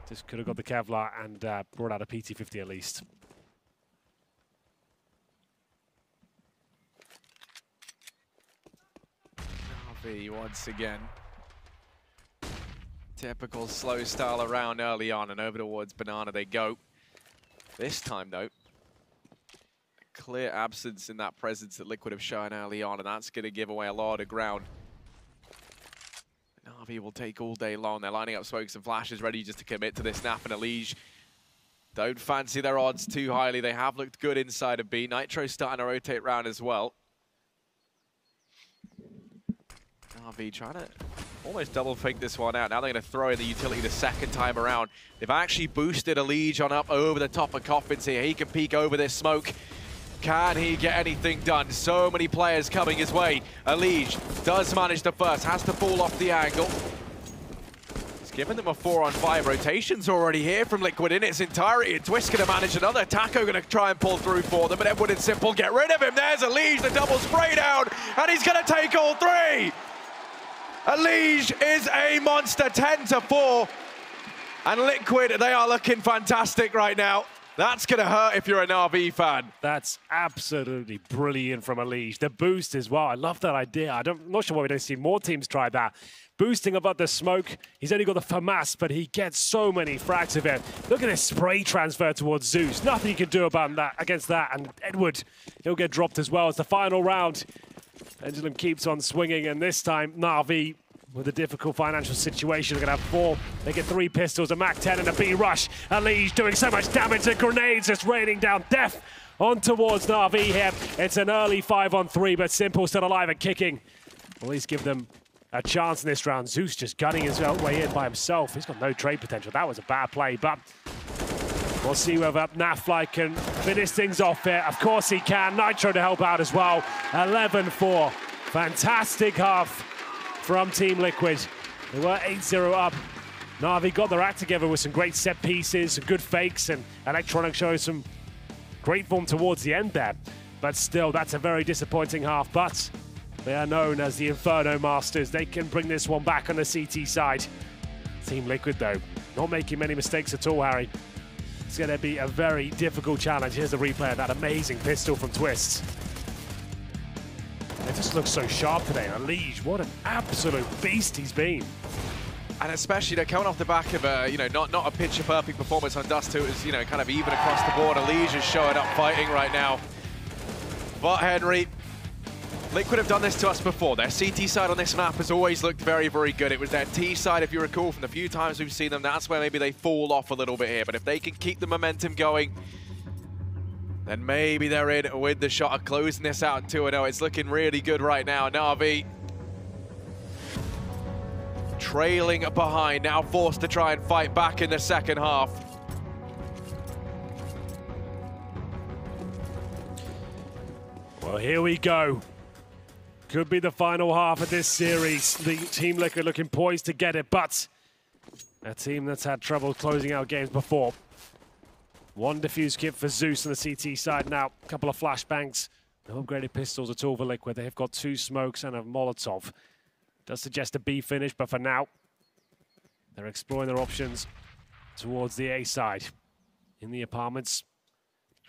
F: Just could have got the Kevlar and brought out a PT-50 at least.
G: NaVi once again. Typical slow style around early on, and over towards Banana they go. This time though, a clear absence in that presence that Liquid have shown early on, and that's going to give away a lot of ground. NaVi will take all day long. They're lining up smokes and flashes, ready just to commit to this. Naf and Elige don't fancy their odds too highly. They have looked good inside of B. Nitro's starting to rotate round as well. NaVi trying to almost double fake this one out. Now they're going to throw in the utility the second time around. They've actually boosted Elige on up over the top of Coffins here. He can peek over this smoke. Can he get anything done? So many players coming his way. Elige does manage the first, has to fall off the angle. He's given them a 4-on-5. Rotation's already here from Liquid in its entirety. Twist going to manage another. Taco going to try and pull through for them, but Edward and Simple get rid of him. There's Elige, the double spray down, and he's going to take all 3. Elige is a monster, 10-4. And Liquid, they are looking fantastic right now. That's going to hurt if you're a NaVi fan.
F: That's absolutely brilliant from Elige. The boost as well. I love that idea. I'm not sure why we don't see more teams try that. Boosting about the smoke. He's only got the FAMAS, but he gets so many frags of it. Look at this spray transfer towards Zeus. Nothing you can do about that against that. And Edward, he'll get dropped as well. It's the final round. Pendulum keeps on swinging, and this time NaVi, with a difficult financial situation, they're going to have 4. They get 3 pistols, a MAC-10 and a B-rush. Elige doing so much damage, the grenades just raining down death on towards NaVi here. It's an early 5-on-3, but Simple still alive and kicking. Will at least give them a chance in this round. Zeus just gunning his way in by himself. He's got no trade potential. That was a bad play, but we'll see whether NaFly can finish things off here. Of course he can. Nitro to help out as well. 11-4. Fantastic half from Team Liquid. They were 8-0 up NaVi got their act together with some great set pieces, some good fakes, and Electronic showing some great form towards the end there. But still, that's a very disappointing half. But they are known as the Inferno Masters. They can bring this one back on the CT side. Team Liquid, though, not making many mistakes at all, Harry. It's going to be a very difficult challenge. Here's the replay of that amazing pistol from Twist. It just looks so sharp today. And Lige, what an absolute beast he's been.
G: And especially, coming off the back of a, not a picture-perfect performance on Dust 2, it was, kind of even across the board. Lige is showing up fighting right now. But Henry, Liquid have done this to us before. Their CT side on this map has always looked very, very good. It was their T side, if you recall, from the few times we've seen them. That's where maybe they fall off a little bit here. But if they can keep the momentum going, then maybe they're in with the shot of closing this out 2-0. It's looking really good right now. NaVi trailing behind, now forced to try and fight back in the second half.
F: Well, here we go. Could be the final half of this series. The Team Liquid looking poised to get it, but a team that's had trouble closing out games before. One defuse kit for Zeus on the CT side now. A couple of flashbangs. No upgraded pistols at all for Liquid. They've got 2 smokes and a Molotov. Does suggest a B finish, but for now, they're exploring their options towards the A side. In the apartments,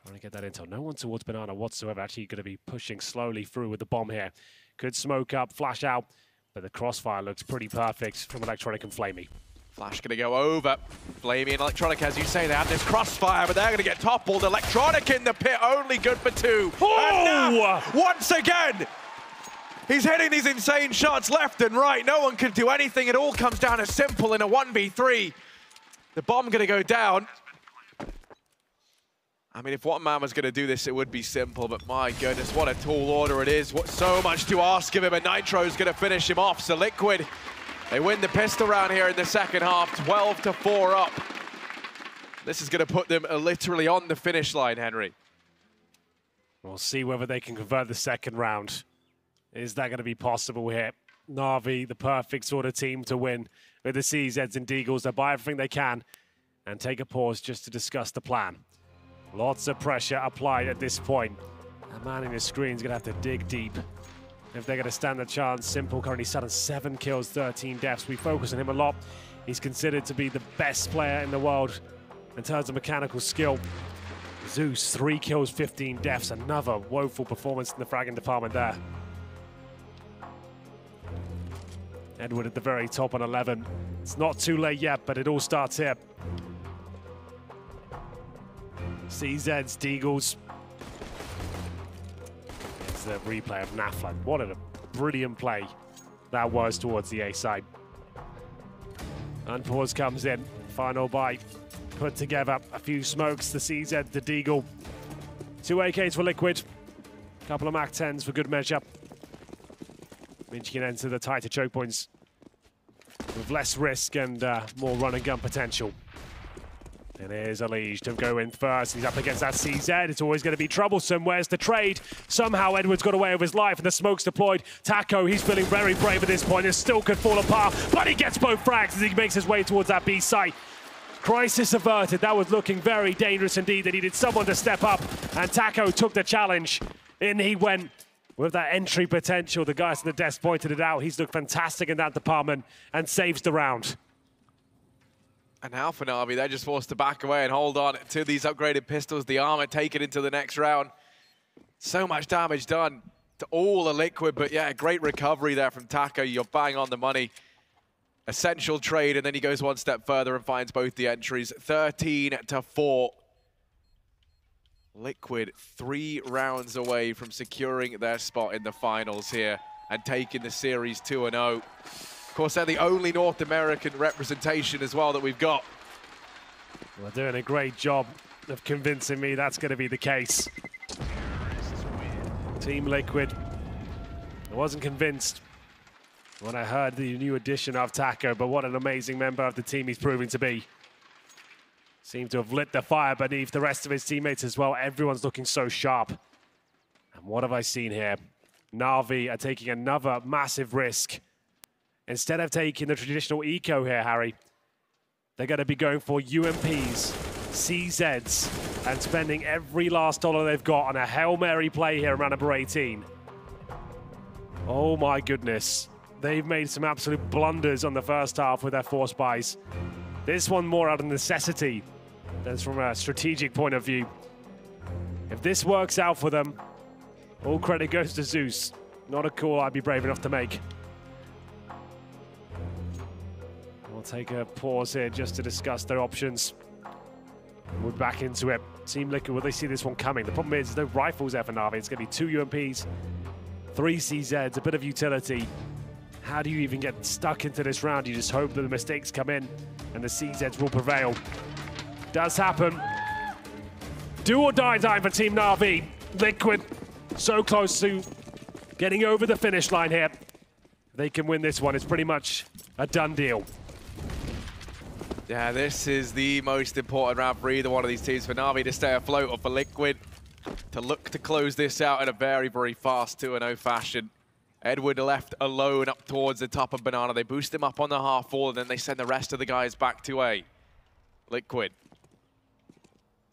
F: trying to get that intel. No one towards Banana whatsoever. Actually going to be pushing slowly through with the bomb here. Could smoke up, flash out, but the crossfire looks pretty perfect from Electronic and Flamey. Flash
G: going to go over. Flamey and Electronic, as you say, they have this crossfire, but they're going to get toppled. Electronic in the pit, only good for 2.
F: Oh!
G: And once again, he's hitting these insane shots left and right. No one can do anything. It all comes down to simple in a 1v3. The bomb going to go down. I mean, if one man was going to do this, it would be simple, but my goodness, what a tall order it is. So much to ask of him, and Nitro's going to finish him off. So Liquid, they win the pistol round here in the second half, 12-4 up. This is going to put them literally on the finish line, Henry.
F: We'll see whether they can convert the second round. Is that going to be possible here? NaVi, the perfect sort of team to win with the CZs and Deagles. They'll buy everything they can and take a pause just to discuss the plan. Lots of pressure applied at this point. A man in his screen is going to have to dig deep if they're going to stand a chance. Simple currently sat on 7 kills, 13 deaths. We focus on him a lot. He's considered to be the best player in the world in terms of mechanical skill. Zeus, 3 kills, 15 deaths. Another woeful performance in the fragging department there. Edward at the very top on 11. It's not too late yet, but it all starts here. CZs, Deagles. It's the replay of NaVi. What a brilliant play that was towards the A side. Unpause comes in. Final buy. Put together a few smokes. The CZ, the Deagle. 2 AKs for Liquid. Couple of Mach 10s for good measure. Means you can enter the tighter choke points with less risk and more run and gun potential. And here's Lige to go in first. He's up against that CZ. It's always going to be troublesome. Where's the trade? Somehow Edwards got away with his life and the smoke's deployed. Taco, he's feeling very brave at this point. It still could fall apart, but he gets both frags as he makes his way towards that B site. Crisis averted. That was looking very dangerous indeed. They needed someone to step up, and Taco took the challenge. In he went with that entry potential. The guys at the desk pointed it out. He's looked fantastic in that department and saves the round.
G: And now for NaVi, they're just forced to back away and hold on to these upgraded pistols. The armor, take it into the next round. So much damage done to all the Liquid, but yeah, great recovery there from Taco. You're bang on the money. Essential trade, and then he goes one step further and finds both the entries. 13-4. Liquid 3 rounds away from securing their spot in the finals here and taking the series 2-0. Of course, they're the only North American representation as well that we've got.
F: Well, doing a great job of convincing me that's going to be the case. Team Liquid. I wasn't convinced when I heard the new addition of Taco, but what an amazing member of the team he's proving to be. Seemed to have lit the fire beneath the rest of his teammates as well. Everyone's looking so sharp. And what have I seen here? NaVi are taking another massive risk. Instead of taking the traditional eco here, Harry, They're going to be going for UMPs, CZs, and spending every last dollar they've got on a Hail Mary play here in round number 18. Oh my goodness. They've made some absolute blunders on the first half with their force buys. This one more out of necessity than from a strategic point of view. If this works out for them, all credit goes to Zeus. Not a call I'd be brave enough to make. We'll take a pause here just to discuss their options. We're back into it. Team Liquid, will they see this one coming? The problem is there's no rifles there for NaVi. It's going to be 2 UMPs, 3 CZs, a bit of utility. How do you even get stuck into this round? You just hope that the mistakes come in and the CZs will prevail. Does happen. Do or die time for Team NaVi. Liquid so close to getting over the finish line here. They can win this one. It's pretty much a done deal.
G: Yeah, this is the most important round for either one of these teams. For NaVi to stay afloat, or for Liquid to look to close this out in a very, very fast 2-0 fashion. Edward left alone up towards the top of Banana. They boost him up on the half wall, and then they send the rest of the guys back to A. Liquid.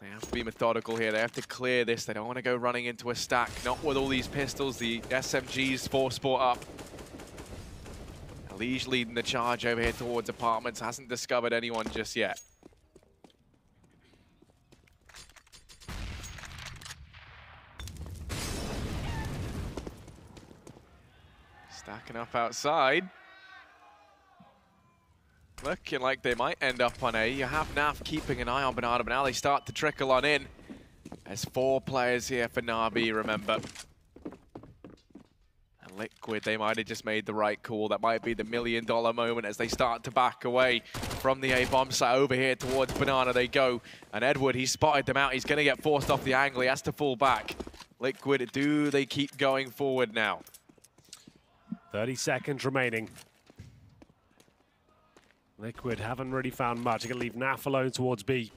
G: They have to be methodical here. They have to clear this. They don't want to go running into a stack. Not with all these pistols. The SMGs force sport up. Lige leading the charge over here towards apartments. Hasn't discovered anyone just yet. Stacking up outside. Looking like they might end up on A. You have NaV keeping an eye on Banana, but now they start to trickle on in. There's 4 players here for NaVi, remember. And Liquid, they might have just made the right call. That might be the $1 million moment as they start to back away from the A bomb site. Over here towards Banana they go. And Edward, he spotted them out. He's going to get forced off the angle. He has to fall back. Liquid, do they keep going forward now?
F: 30 seconds remaining. Liquid haven't really found much. They're going to leave NaV alone towards B.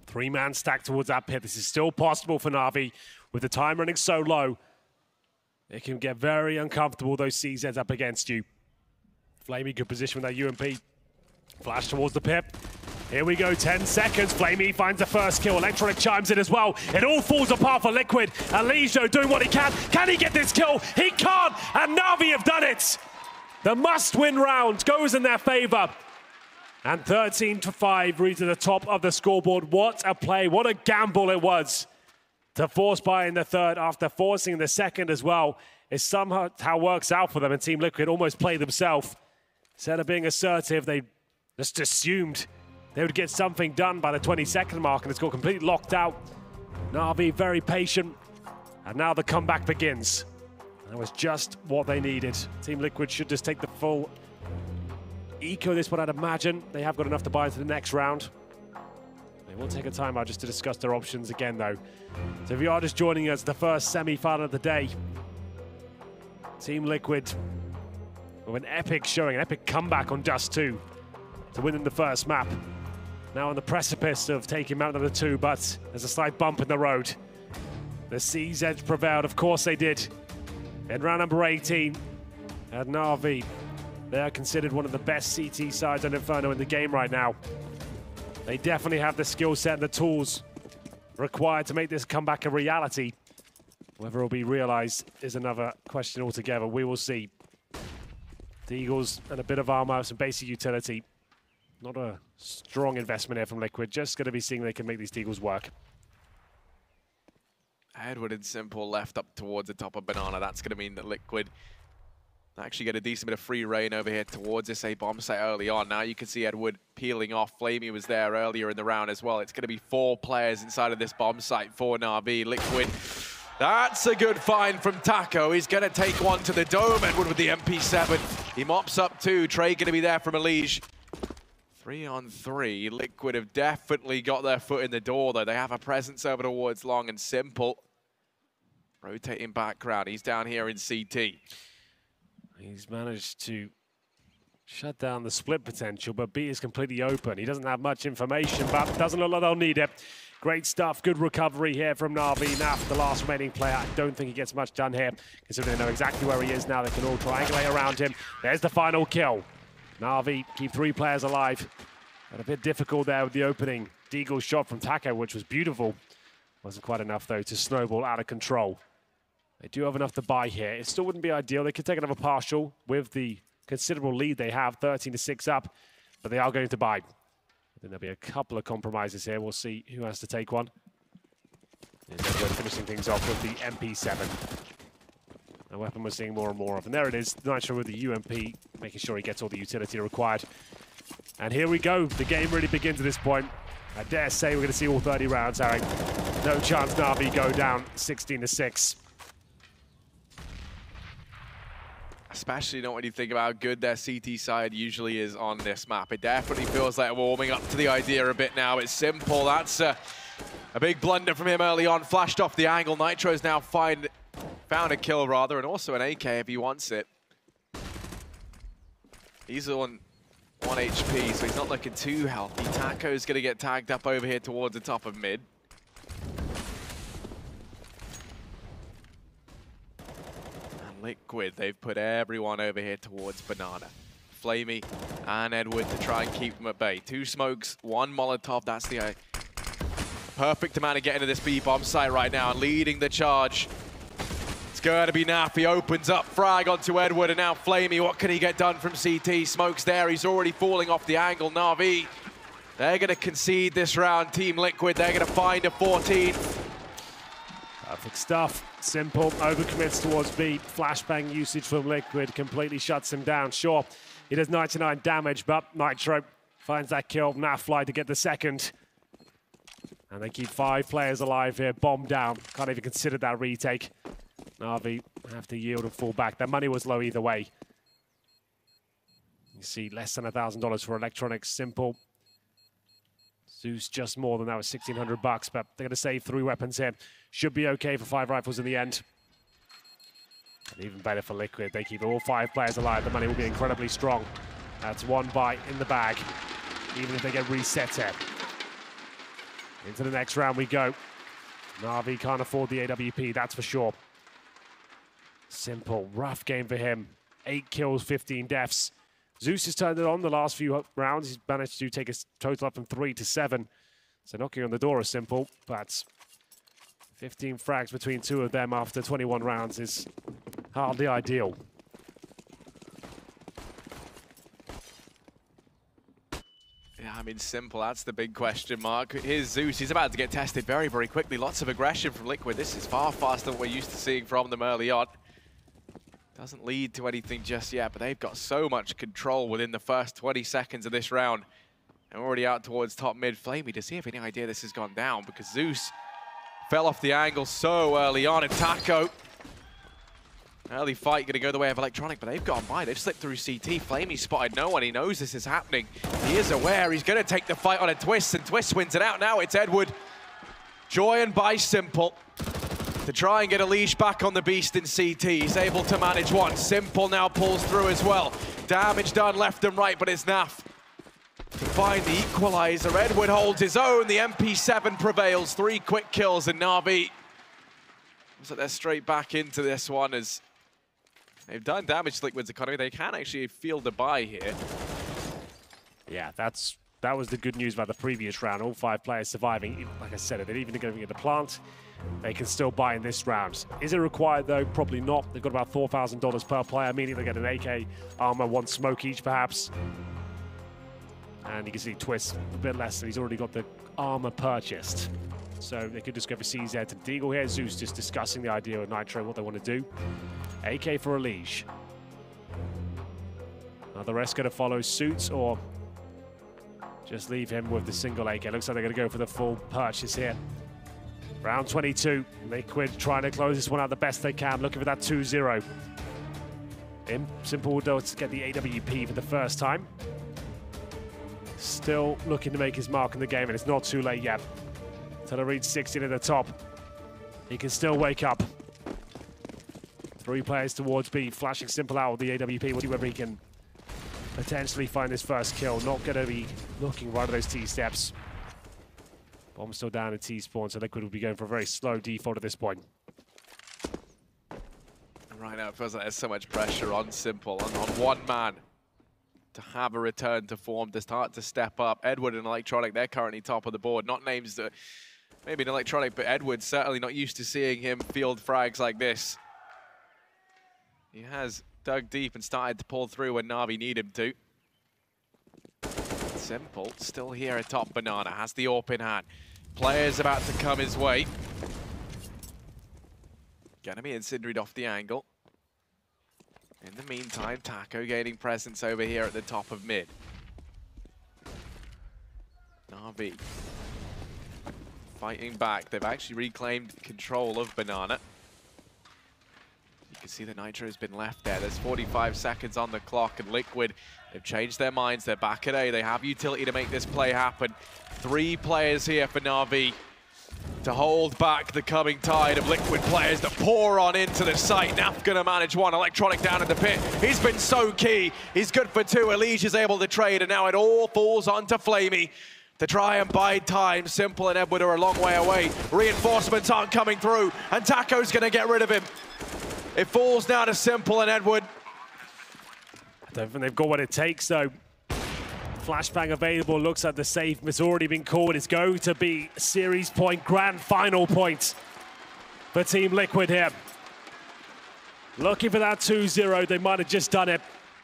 F: 3-man stack towards that pit. This is still possible for NaVi. With the time running so low, it can get very uncomfortable, those CZs up against you. Flamey, good position with that UMP. Flash towards the pit. Here we go, 10 seconds. Flamey finds the first kill. Electronic chimes in as well. It all falls apart for Liquid. And Lijo doing what he can. Can he get this kill? He can't, and NaVi have done it. The must-win round goes in their favor. And 13-5 reads to the top of the scoreboard. What a play, what a gamble it was to force buy in the third after forcing in the second as well. It somehow works out for them, and Team Liquid almost played themselves. Instead of being assertive, they just assumed they would get something done by the 20-second mark, and it's got completely locked out. NaVi very patient, and now the comeback begins. That was just what they needed. Team Liquid should just take the full eco this one, I'd imagine. They have got enough to buy into the next round. They will take a timeout just to discuss their options again, though. So if you are just joining us, the first semi-final of the day. Team Liquid with an epic showing, an epic comeback on Dust 2 to win in the first map. Now on the precipice of taking map number 2, but there's a slight bump in the road. The CZs prevailed, of course they did. In round number 18, at NaVi, they are considered one of the best CT sides on Inferno in the game right now. They definitely have the skill set and the tools required to make this comeback a reality. Whether it will be realized is another question altogether. We will see. The Eagles and a bit of armor, some basic utility. Not a strong investment here from Liquid. Just going to be seeing if they can make these Eagles work.
G: Edward and Simple left up towards the top of Banana. That's going to mean that Liquid actually get a decent bit of free reign over here towards this A bomb site early on. Now you can see Edward peeling off. Flamey was there earlier in the round as well. It's going to be 4 players inside of this bomb site for NaVi. Liquid, that's a good find from Taco. He's going to take one to the dome. Edward with the MP7. He mops up 2. Trey going to be there from Lige. 3-on-3. Liquid have definitely got their foot in the door, though. They have a presence over towards Long and Simple. Rotating background. He's down here in CT.
F: He's managed to shut down the split potential, but B is completely open. He doesn't have much information, but doesn't look like they'll need it. Great stuff. Good recovery here from NaVi. NaV, the last remaining player. I don't think he gets much done here, considering they know exactly where he is now. They can all triangulate around him. There's the final kill. NaVi keep 3 players alive. But a bit difficult there with the opening Deagle shot from Taco, which was beautiful. Wasn't quite enough, though, to snowball out of control. They do have enough to buy here. It still wouldn't be ideal. They could take another partial with the considerable lead they have, 13-6 up, but they are going to buy. I think there'll be a couple of compromises here. We'll see who has to take one. There's Edward finishing things off with the MP7. A weapon we're seeing more and more of. And there it is, Nitro with the UMP, making sure he gets all the utility required. And here we go. The game really begins at this point. I dare say we're going to see all 30 rounds, Harry. No chance NaVi go down 16-6.
G: Especially not when you think about how good their CT side usually is on this map. It definitely feels like warming up to the idea a bit now. It's simple. That's a big blunder from him early on. Flashed off the angle. Nitro's now found a kill, rather, and also an AK if he wants it. He's on 1 HP, so he's not looking too healthy. Taco's going to get tagged up over here towards the top of mid. And Liquid, they've put everyone over here towards Banana. Flamey and Edward to try and keep them at bay. 2 smokes, 1 Molotov. That's the perfect amount to get into this B-bomb site right now, and leading the charge. It's going to be NaVi, opens up, frag onto Edward, and now Flamey, what can he get done from CT? Smoke's there, he's already falling off the angle. NaVi, they're going to concede this round. Team Liquid, they're going to find a 14.
F: Perfect stuff. Simple, overcommits towards B. Flashbang usage from Liquid completely shuts him down. Sure, he does 99 damage, but Nitro finds that kill. NaFly to get the second. And they keep 5 players alive here. Bomb down. Can't even consider that retake. NaVi have to yield and fall back. Their money was low either way. You see less than $1,000 for Electronics. Simple. Zeus just more than that, was 1,600 bucks, but they're going to save 3 weapons here. Should be okay for 5 rifles in the end. And even better for Liquid. They keep all 5 players alive. The money will be incredibly strong. That's 1 buy in the bag, even if they get reset here. Into the next round we go. NaVi can't afford the AWP, that's for sure. Simple, rough game for him. 8 kills, 15 deaths. Zeus has turned it on the last few rounds. He's managed to take a total up from 3 to 7. So knocking on the door is Simple, but 15 frags between 2 of them after 21 rounds is hardly ideal.
G: Yeah, I mean, Simple, that's the big question mark. Here's Zeus, he's about to get tested very, very quickly. Lots of aggression from Liquid. This is far faster than we're used to seeing from them early on. Doesn't lead to anything just yet, but they've got so much control within the first 20 seconds of this round. And already out towards top mid. Flamey, does he have any idea this has gone down? Because Zeus fell off the angle so early on, and Taco, early fight going to go the way of Electronic, but they've gone by. They've slipped through CT. Flamey spotted no one. He knows this is happening. He is aware. He's going to take the fight on a Twist, and Twist wins it out. Now it's Edward. Joined by Simple to try and get a leash back on the Beast in CT. He's able to manage one. Simple now pulls through as well. Damage done left and right, but it's NaF to find the equalizer. Edward holds his own. The MP7 prevails. 3 quick kills, and NaVi, so they're straight back into this one as they've done damage to Liquid's economy. They can actually field a buy here.
F: Yeah, that was the good news about the previous round. All 5 players surviving. Like I said, they're even going to get the plant. They can still buy in this round. Is it required, though? Probably not. They've got about $4,000 per player, meaning they get an AK, armor, 1 smoke each, perhaps. And you can see Twist a bit less, and he's already got the armor purchased. So they could just go for CZ to Deagle here. Zeus just discussing the idea of Nitro, what they want to do. AK for a leash. Are the rest going to follow suits, or just leave him with the single AK? Looks like they're going to go for the full purchase here. Round 22, Liquid trying to close this one out the best they can, looking for that 2-0. Simple does get the AWP for the first time. Still looking to make his mark in the game, and it's not too late yet. Until I reach 16 at the top, he can still wake up. 3 players towards B, flashing Simple out with the AWP. We'll see whether he can potentially find his first kill. Not going to be looking right at those T-steps. Bomb still down at T-spawn, so Liquid will be going for a very slow default at this point.
G: Right now, it feels like there's so much pressure on Simple, on one man, to have a return to form, to start to step up. Edward and Electronic, they're currently top of the board. Not names that, maybe an Electronic, but Edward's certainly not used to seeing him field frags like this. He has dug deep and started to pull through when NaVi need him to. Simple, still here atop Banana, has the AWP in hand. Players about to come his way. Gonna be incendiaried off the angle. In the meantime, Taco gaining presence over here at the top of mid. NaVi fighting back. They've actually reclaimed control of Banana. You can see the Nitro has been left there. There's 45 seconds on the clock, and Liquid, they've changed their minds. They're back at A. They have utility to make this play happen. 3 players here for NaVi to hold back the coming tide of Liquid players that pour on into the site. Naf gonna manage one. Electronic down in the pit. He's been so key. He's good for 2. Elige is able to trade, and now it all falls onto Flamey to try and bide time. Simple and Edward are a long way away. Reinforcements aren't coming through, and Taco's gonna get rid of him. It falls now to Simple and Edward.
F: I don't think they've got what it takes, though. Flashbang available, looks like the save has already been called. It's going to be series point, grand final point for Team Liquid here. Looking for that 2-0, they might have just done it.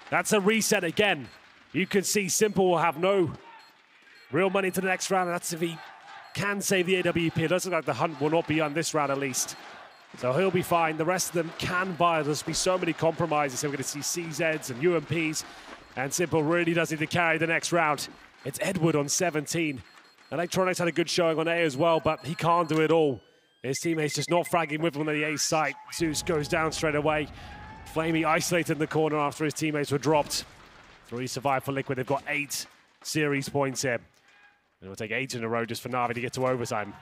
F: That's a reset again. You can see Simple will have no real money to the next round. That's if he can save the AWP. It doesn't look like the hunt will not be on this round at least. So he'll be fine. The rest of them can buy. There's be so many compromises. So we're going to see CZs and UMPs. And Simple really does need to carry the next round. It's Edward on 17. Electronics had a good showing on A as well, but he can't do it all. His teammates just not fragging with him on the A site. Zeus goes down straight away. Flamey isolated in the corner after his teammates were dropped. 3 survive for Liquid. They've got 8 series points here. It'll take 8 in a row just for NaVi to get to overtime.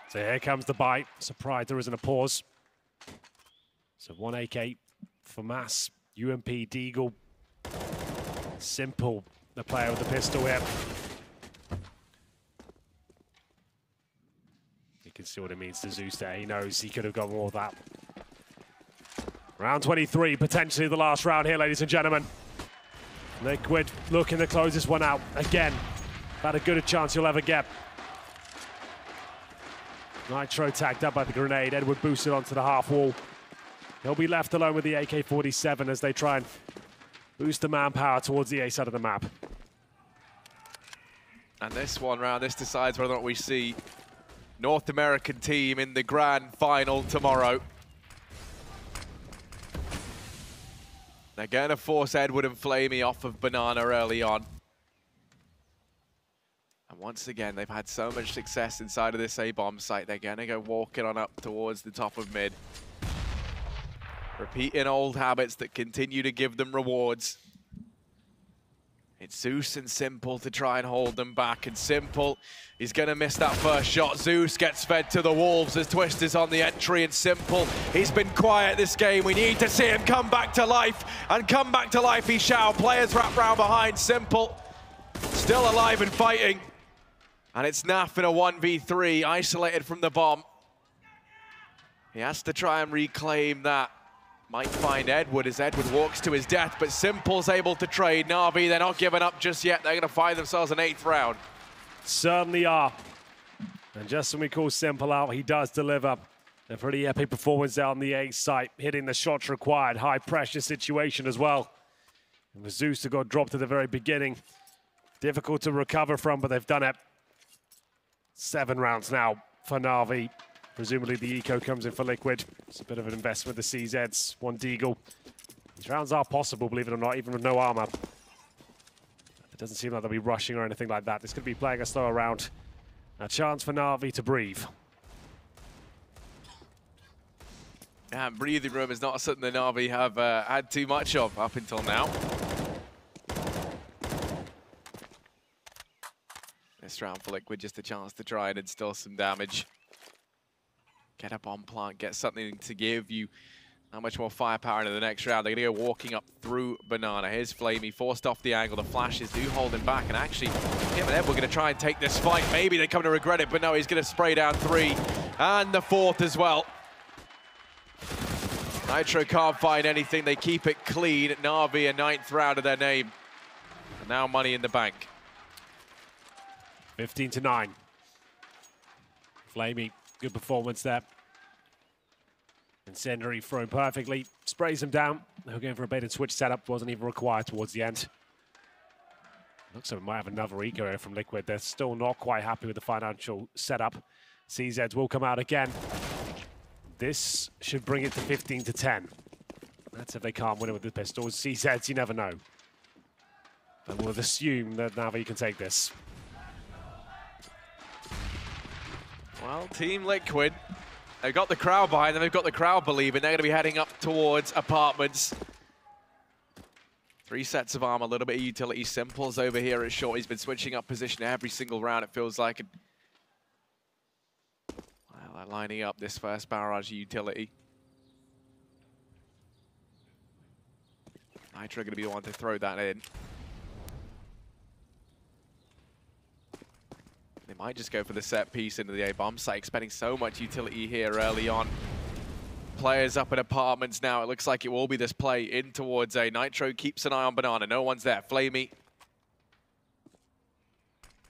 F: So here comes the bite. Surprised there isn't a pause. So 1 AK for Mass, UMP, Deagle. Simple, the player with the pistol here. You can see what it means to Zeus there. He knows he could have got more of that. Round 23, potentially the last round here, ladies and gentlemen. Liquid looking to close this one out again. About as good a chance you'll ever get. Nitro tagged up by the grenade. Edward boosted onto the half wall. He'll be left alone with the AK-47 as they try and boost the manpower towards the A side of the map.
G: And this one round, this decides whether or not we see North American team in the grand final tomorrow. They're going to force Edward and Flamey off of Banana early on. And once again, they've had so much success inside of this A-bomb site. They're going to go walking on up towards the top of mid. Repeating old habits that continue to give them rewards. It's Zeus and Simple to try and hold them back. And Simple, he's going to miss that first shot. Zeus gets fed to the wolves as Twist is on the entry. And Simple, he's been quiet this game. We need to see him come back to life. And come back to life he shall. Players wrap round behind Simple. Still alive and fighting. And it's Naf in a 1v3, isolated from the bomb. He has to try and reclaim that. Might find Edward as Edward walks to his death, but Simple's able to trade. NaVi, they're not giving up just yet. They're going to find themselves an 8th round.
F: Certainly are. And just when we call Simple out, he does deliver a pretty epic performance out on the A site, hitting the shots required. High pressure situation as well. And with Zeus that got dropped at the very beginning. Difficult to recover from, but they've done it. 7 rounds now for NaVi. Presumably the eco comes in for Liquid. It's a bit of an investment with the CZs. 1 Deagle. These rounds are possible, believe it or not, even with no armor. It doesn't seem like they'll be rushing or anything like that. This could be playing a slower round. A chance for NaVi to breathe.
G: Yeah, and breathing room is not something that NaVi have had too much of up until now. This round for Liquid, just a chance to try and instill some damage. Get a bomb plant, get something to give you how much more firepower into the next round. They're going to go walking up through Banana. Here's Flamey, forced off the angle. The flashes do hold him back, and actually, him and Ed were going to try and take this fight. Maybe they come to regret it, but no, he's going to spray down 3, and the 4th as well. Nitro can't find anything. They keep it clean. NaVi, a 9th round of their name. And now money in the bank.
F: 15-9. Flamey, good performance there. Incendiary thrown perfectly, sprays him down. They were going for a bait and switch setup, wasn't even required towards the end. Looks like we might have another eco here from Liquid. They're still not quite happy with the financial setup. CZs will come out again. This should bring it to 15-10. That's if they can't win it with the pistols. CZs, you never know. And we'll assume that NaVi can take this.
G: Well, Team Liquid, they've got the crowd behind them, they've got the crowd believing. They're going to be heading up towards apartments. 3 sets of armor, a little bit of utility. Simple's over here at short. He's been switching up position every single round, it feels like. Well, they're lining up this first barrage utility. Nitro going to be the one to throw that in. They might just go for the set piece into the A-bomb site, expecting so much utility here early on. Players up in apartments now. It looks like it will be this play in towards A. Nitro keeps an eye on Banana. No one's there. Flamey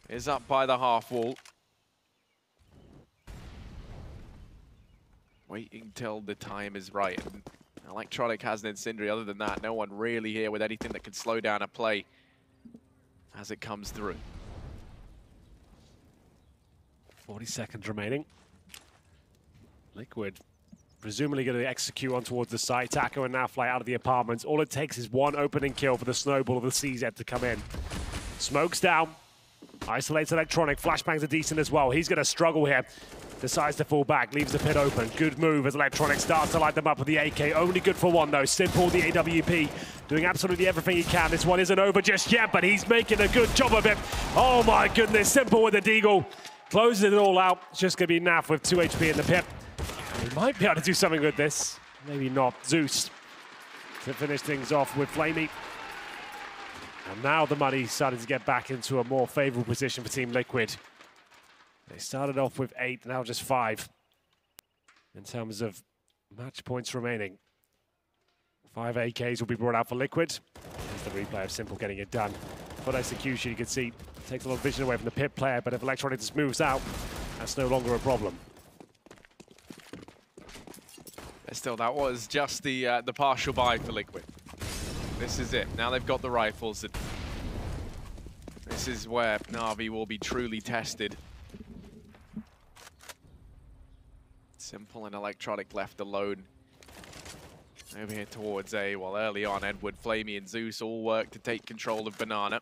G: is up by the half wall. Waiting till the time is right. And Electronic has an Incendiary. Other than that, no one really here with anything that can slow down a play as it comes through.
F: 40 seconds remaining. Liquid presumably going to execute on towards the site. Taco and now fly out of the apartments. All it takes is one opening kill for the snowball of the CZ to come in. Smokes down. Isolates Electronic. Flashbangs are decent as well. He's going to struggle here. Decides to fall back. Leaves the pit open. Good move as Electronic starts to light them up with the AK. Only good for one though. Simple, the AWP, doing absolutely everything he can. This one isn't over just yet, but he's making a good job of it. Oh my goodness. Simple with the deagle. Closes it all out. It's just going to be Naf with 2 HP in the pit. He might be able to do something with this. Maybe not. Zeus to finish things off with Flamey. And now the money started to get back into a more favorable position for Team Liquid. They started off with 8, now just 5 in terms of match points remaining. 5 AKs will be brought out for Liquid. There's the replay of Simple getting it done. But execution, you can see, takes a lot of vision away from the pit player, but if Electronic just moves out, that's no longer a problem.
G: But still, that was just the partial buy for Liquid. This is it. Now they've got the rifles. This is where NaVi will be truly tested. Simple and Electronic left alone. Over here towards A, while early on, Edward, Flamey, and Zeus all work to take control of Banana.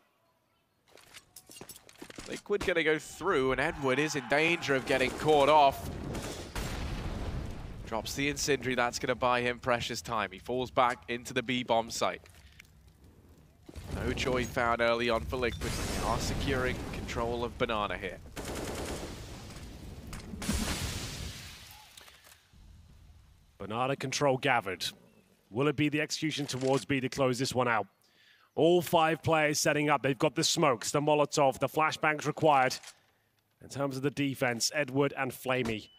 G: Liquid gonna go through, and Edward is in danger of getting caught off. Drops the Incendiary, that's gonna buy him precious time. He falls back into the B-bomb site. No joy found early on for Liquid. They are securing control of Banana here.
F: Banana control gathered. Will it be the execution towards B to close this one out? All 5 players setting up. They've got the smokes, the Molotov, the flashbangs required. In terms of the defense, Edward and Flamey.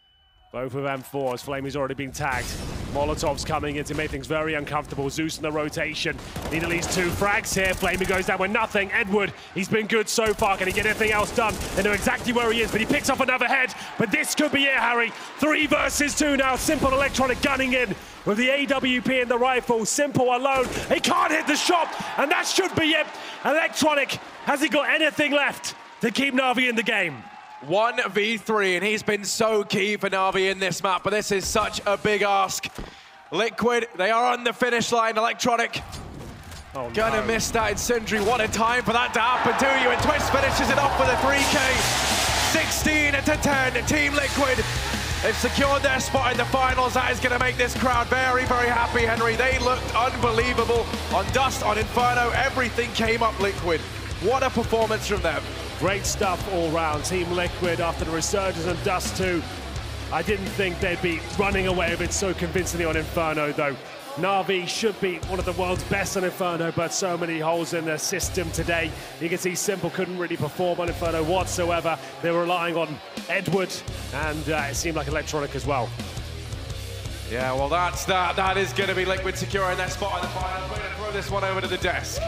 F: Both with M4s. Flamey's already been tagged. Molotov's coming in to make things very uncomfortable. Zeus in the rotation. Need at least 2 frags here. Flamey goes down with nothing. Edward, he's been good so far. Can he get anything else done? They know exactly where he is, but he picks up another head. But this could be it, Harry. 3 versus 2 now. Simple Electronic gunning in with the AWP and the rifle. Simple alone. He can't hit the shot, and that should be it. Electronic, has he got anything left to keep NaVi in the game?
G: 1v3, and he's been so key for NaVi in this map, but this is such a big ask. Liquid, they are on the finish line. Electronic gonna miss that Incendiary. What a time for that to happen to you, and Twitch finishes it off with a 3K. 16-10, Team Liquid. They've secured their spot in the finals. That is gonna make this crowd very, very happy, Henry. They looked unbelievable on Dust, on Inferno. Everything came up Liquid. What a performance from them.
F: Great stuff all round. Team Liquid after the resurgence on Dust 2. I didn't think they'd be running away with it so convincingly on Inferno, though. NaVi should be one of the world's best on Inferno, but so many holes in their system today. You can see Simple couldn't really perform on Inferno whatsoever. They were relying on Edward, and it seemed like Electronic as well.
G: Yeah, well, that's that. That is going to be Liquid securing their spot in the finals. We're going to throw this one over to the desk.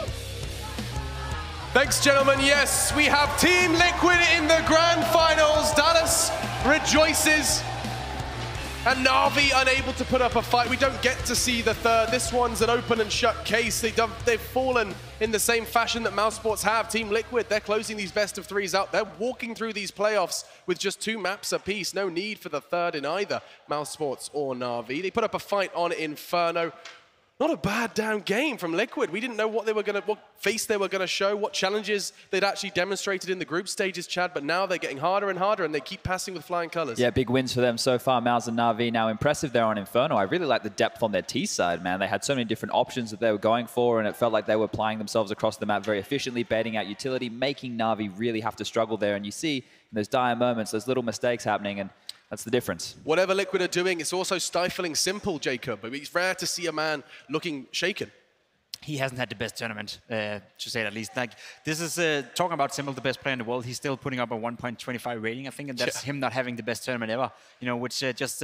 A: Thanks, gentlemen. Yes, we have Team Liquid in the grand finals. Dallas rejoices. And NaVi unable to put up a fight. We don't get to see the third. This one's an open and shut case. They've fallen in the same fashion that Mouse Sports have. Team Liquid, they're closing these best of threes out. They're walking through these playoffs with just 2 maps apiece. No need for the third in either Mouse Sports or NaVi. They put up a fight on Inferno. Not a bad damn game from Liquid. We didn't know what face they were gonna show, what challenges they'd actually demonstrated in the group stages, Chad, but now they're getting harder and harder and they keep passing with flying colors.
B: Yeah, big wins for them so far. Mouse and NaVi now impressive there on Inferno. I really like the depth on their T side, man. They had so many different options that they were going for, and it felt like they were applying themselves across the map very efficiently, baiting out utility, making NaVi really have to struggle there. And you see in those dire moments, those little mistakes happening, and that's the difference.
A: Whatever Liquid are doing, it's also stifling Simple, Jacob. I mean, it's rare to see a man looking shaken.
C: He hasn't had the best tournament, to say that least. Like, this is talking about Simple, the best player in the world. He's still putting up a 1.25 rating, I think, and that's him not having the best tournament ever. You know, which just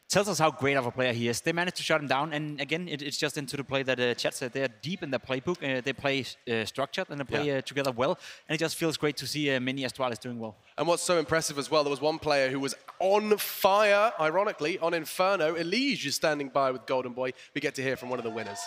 C: tells us how great of a player he is. They managed to shut him down, and again, it's just into the play that Chad said. They're deep in their playbook. They play structured, and they play together well. And it just feels great to see Mini Astralis doing well.
A: And what's so impressive as well, there was one player who was on fire, ironically, on Inferno. Elige is standing by with Golden Boy. We get to hear from one of the winners.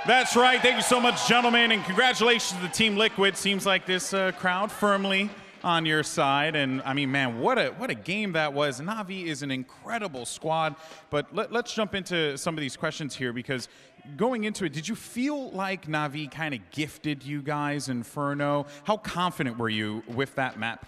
D: That's right. Thank you so much, gentlemen, and congratulations to Team Liquid. Seems like this crowd firmly on your side, and I mean, man, what a game that was. NaVi is an incredible squad, but let's jump into some of these questions here, because going into it, did you feel like NaVi kind of gifted you guys Inferno? How confident were you with that map?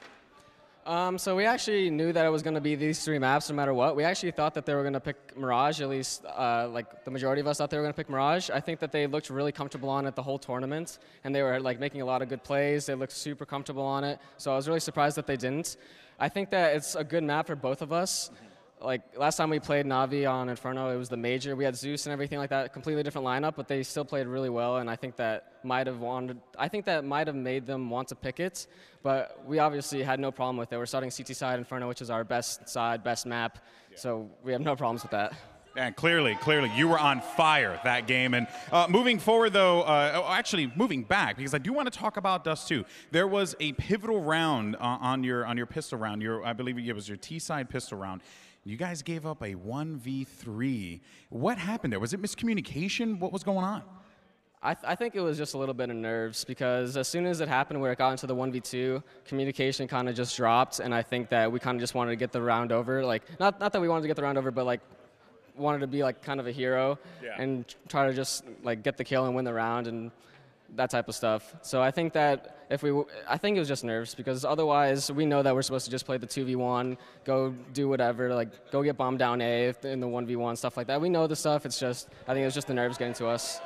H: So we actually knew that it was going to be these 3 maps no matter what. We actually thought that they were going to pick Mirage, at least like the majority of us thought they were going to pick Mirage. I think that they looked really comfortable on it the whole tournament, and they were like making a lot of good plays. They looked super comfortable on it, so I was really surprised that they didn't. I think that it's a good map for both of us. Like last time we played NaVi on Inferno, it was the major. We had Zeus and everything like that, completely different lineup, but they still played really well, and I think that might have made them want to pick it, but we obviously had no problem with it. We're starting CT side Inferno, which is our best side, best map, so we have no problems with that.
D: And clearly, you were on fire that game. And moving forward, though, actually moving back, because I do want to talk about Dust 2. There was a pivotal round on your pistol round. I believe it was your T-side pistol round. You guys gave up a 1v3. What happened there? Was it miscommunication? What was going on?
H: I think it was just a little bit of nerves, because as soon as it happened where it got into the 1v2, communication kind of just dropped, and I think that we kind of just wanted to get the round over. Like, not that we wanted to get the round over, but like wanted to be like kind of a hero and try to just like get the kill and win the round and that type of stuff. So I think that I think it was just nerves, because otherwise we know that we're supposed to just play the 2v1, go do whatever, like go get bombed down A in the 1v1, stuff like that. We know the stuff. It's just, I think it was just the nerves getting to us.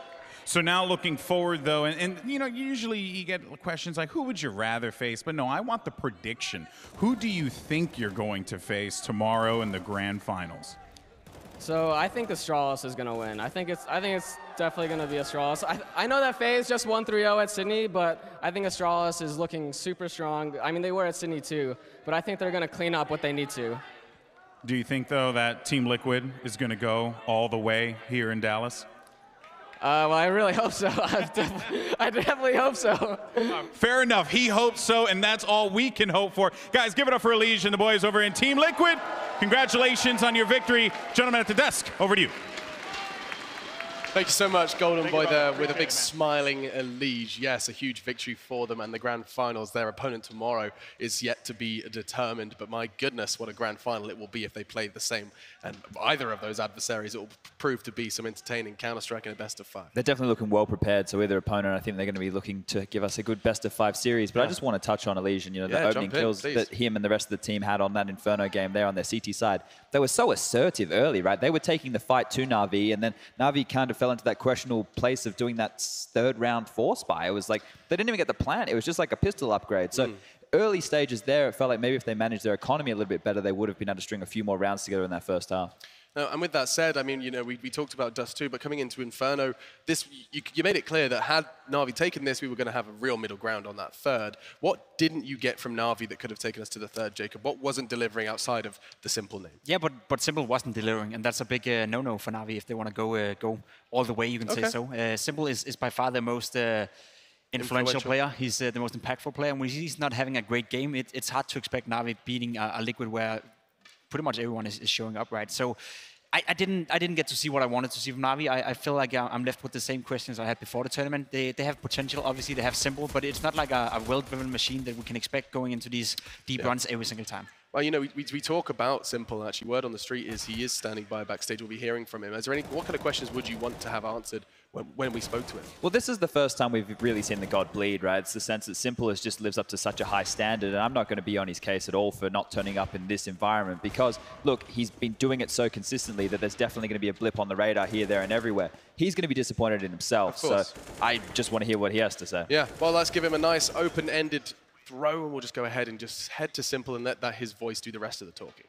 D: So now looking forward, though, and you know, usually you get questions like, who would you rather face? But no, I want the prediction. Who do you think you're going to face tomorrow in the grand finals?
H: So I think Astralis is going to win. I think it's definitely going to be Astralis. I know that FaZe just won 3-0 at Sydney, but I think Astralis is looking super strong. I mean, they were at Sydney too, but I think they're going to clean up what they need to.
D: Do you think, though, that Team Liquid is going to go all the way here in Dallas?
H: Well, I really hope so. I definitely hope so.
D: Fair enough. He hopes so, and that's all we can hope for. Guys, give it up for Elige and the boys over in Team Liquid. Congratulations on your victory. Gentlemen at the desk, over to you.
A: Thank you so much, Golden Boy, there with a big smiling Elige. Yes, a huge victory for them, and the grand finals. Their opponent tomorrow is yet to be determined, but my goodness, what a grand final it will be if they play the same. And either of those adversaries, it will prove to be some entertaining Counter-Strike and a best-of-5.
B: They're definitely looking well prepared, so either opponent, I think they're going to be looking to give us a good best-of-5 series. But I just want to touch on Elige and, you know, the opening kills that him and the rest of the team had on that Inferno game there on their CT side. They were so assertive early, right? They were taking the fight to NaVi, and then NaVi kind of fell into that questionable place of doing that third round force buy. It was like they didn't even get the plant. It was just like a pistol upgrade. So early stages there, it felt like maybe if they managed their economy a little bit better, they would have been able to string a few more rounds together in that first half.
A: No, and with that said, I mean, you know, we talked about Dust 2, but coming into Inferno, you made it clear that had NaVi taken this, we were going to have a real middle ground on that third. What didn't you get from NaVi that could have taken us to the third, Jacob? What wasn't delivering outside of the Simple name?
C: Yeah, but Simple wasn't delivering, and that's a big no-no for NaVi if they want to go all the way, you can say so. Simple is by far the most influential player. He's the most impactful player. And when he's not having a great game, it's hard to expect NaVi beating a Liquid where pretty much everyone is showing up, right? So I didn't get to see what I wanted to see from NaVi. I feel like I'm left with the same questions I had before the tournament. They have potential, obviously they have Simple, but it's not like a well-driven machine that we can expect going into these deep runs every single time.
A: Well, you know, we talk about Simple, actually. Word on the street is he is standing by backstage. We'll be hearing from him. Is there what kind of questions would you want to have answered when we spoke to him?
B: Well, this is the first time we've really seen the God bleed, right? It's the sense that Simple just lives up to such a high standard, and I'm not going to be on his case at all for not turning up in this environment because, look, he's been doing it so consistently that there's definitely going to be a blip on the radar here, there, and everywhere. He's going to be disappointed in himself, so I just want to hear what he has to say. Yeah,
A: well, let's give him a nice open-ended throw, and we'll just go ahead and just head to Simple and let his voice do the rest of the talking.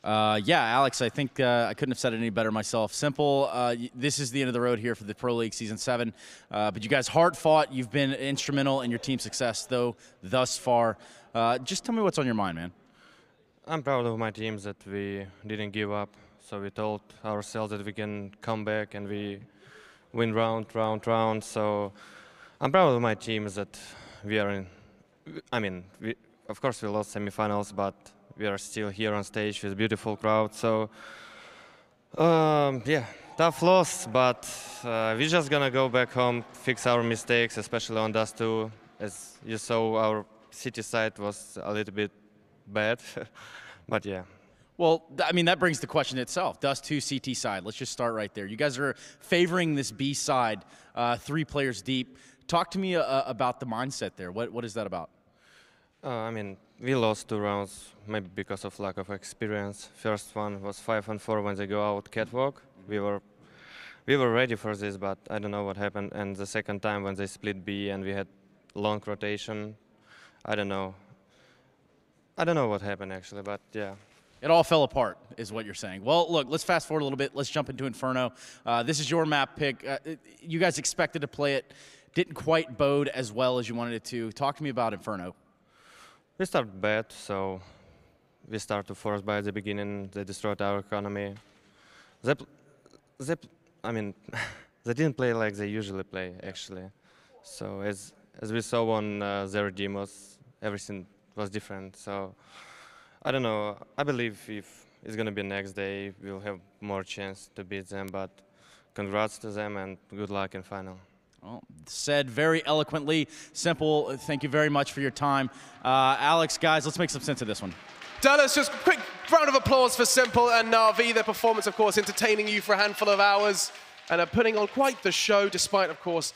I: Yeah, Alex, I think I couldn't have said it any better myself. Simple, this is the end of the road here for the Pro League Season 7. But you guys hard fought. You've been instrumental in your team's success, though, thus far. Just tell me what's on your mind, man.
J: I'm proud of my teams that we didn't give up. So we told ourselves that we can come back and we win round. So I'm proud of my teams that we are in. I mean, of course we lost semifinals, but we are still here on stage with a beautiful crowd. So yeah, tough loss, but we're just gonna go back home, fix our mistakes, especially on Dust 2. As you saw, our city side was a little bit bad, but yeah.
I: Well, I mean, that brings the question itself. Dust 2 CT side. Let's just start right there. You guys are favoring this B side, 3 players deep. Talk to me about the mindset there. What is that about?
J: I mean, we lost 2 rounds, maybe because of lack of experience. First one was 5-4 when they go out catwalk. We were ready for this, but I don't know what happened. And the second time when they split B and we had long rotation, I don't know. I don't know what happened actually, but yeah.
I: It all fell apart, is what you're saying. Well, look, let's fast forward a little bit. Let's jump into Inferno. This is your map pick. You guys expected to play it. Didn't quite bode as well as you wanted it to. Talk to me about Inferno.
J: We started bad, so we started to force by the beginning. They destroyed our economy. I mean, they didn't play like they usually play, actually. So as we saw on their demos, everything was different. So I don't know. I believe if it's going to be next day, we'll have more chance to beat them. But congrats to them and good luck in final.
I: Well, said very eloquently. Simple, thank you very much for your time. Alex, guys, let's make some sense of this one.
A: Dallas, just a quick round of applause for Simple and NaVi. Their performance, of course, entertaining you for a handful of hours and are putting on quite the show, despite, of course,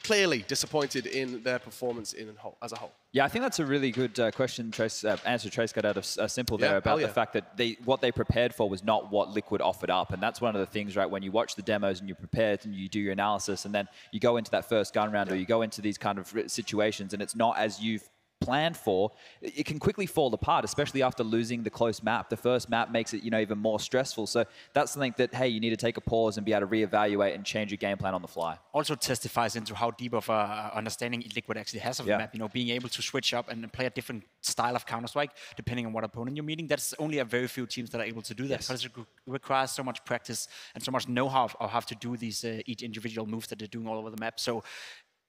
A: clearly disappointed in their performance as a whole.
B: Yeah, I think that's a really good answer Trace got out of Simple there about the fact that what they prepared for was not what Liquid offered up. And that's one of the things, right, when you watch the demos and you're prepared and you do your analysis and then you go into that first gun round or you go into these kind of situations and it's not as you've planned for, it can quickly fall apart, especially after losing the close map. The first map makes it, even more stressful. So that's something that, hey, you need to take a pause and be able to reevaluate and change your game plan on the fly.
C: Also testifies into how deep of a understanding Liquid actually has of the map. Being able to switch up and play a different style of Counter-Strike depending on what opponent you're meeting. That's only a very few teams that are able to do that because it requires so much practice and so much know-how of how to do these each individual moves that they're doing all over the map. So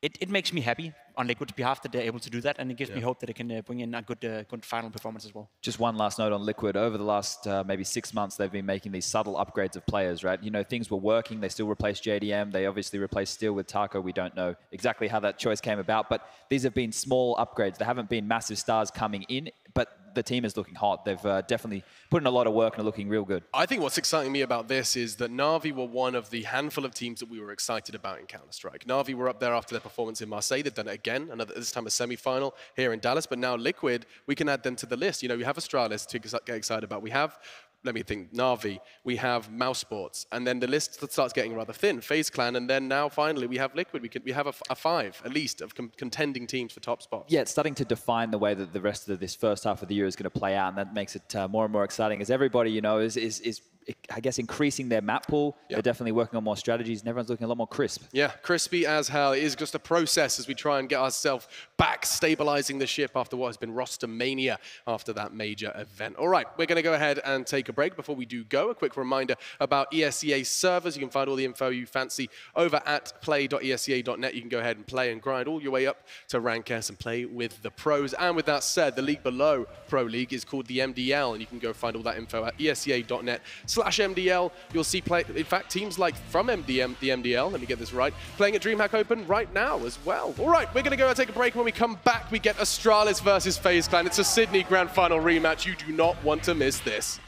C: it makes me happy on Liquid's behalf that they're able to do that, and it gives me hope that they can bring in a good final performance as well.
B: Just one last note on Liquid. Over the last maybe 6 months, they've been making these subtle upgrades of players, right? Things were working. They still replaced JDM. They obviously replaced Steel with Taco. We don't know exactly how that choice came about, but these have been small upgrades. There haven't been massive stars coming in, but the team is looking hot. They've definitely put in a lot of work and are looking real good.
A: I think what's exciting me about this is that NaVi were one of the handful of teams that we were excited about in Counter-Strike. NaVi were up there after their performance in Marseille. They've done it again, this time a semi-final here in Dallas. But now Liquid, we can add them to the list. We have Astralis to get excited about. We have, let me think, NaVi. We have Mouse Sports. And then the list starts getting rather thin. FaZe Clan. And then now, finally, we have Liquid. We have a 5, at least, of contending teams for top spots.
B: Yeah, it's starting to define the way that the rest of this first half of the year is going to play out. And that makes it more and more exciting as everybody, is I guess, increasing their map pool. They're definitely working on more strategies, and everyone's looking a lot more crisp.
A: Yeah, crispy as hell. It is just a process as we try and get ourselves back, stabilizing the ship after what has been roster mania after that major event. All right, we're going to go ahead and take a break. Before we do go, a quick reminder about ESEA servers. You can find all the info you fancy over at play.esea.net. You can go ahead and play and grind all your way up to rank S and play with the pros. And with that said, the league below Pro League is called the MDL, and you can go find all that info at esea.net/MDL. You'll see, in fact, teams like from the MDL, let me get this right, playing at DreamHack Open right now as well. All right, we're going to go and take a break. When we come back, we get Astralis versus FaZe Clan. It's a Sydney Grand Final rematch. You do not want to miss this.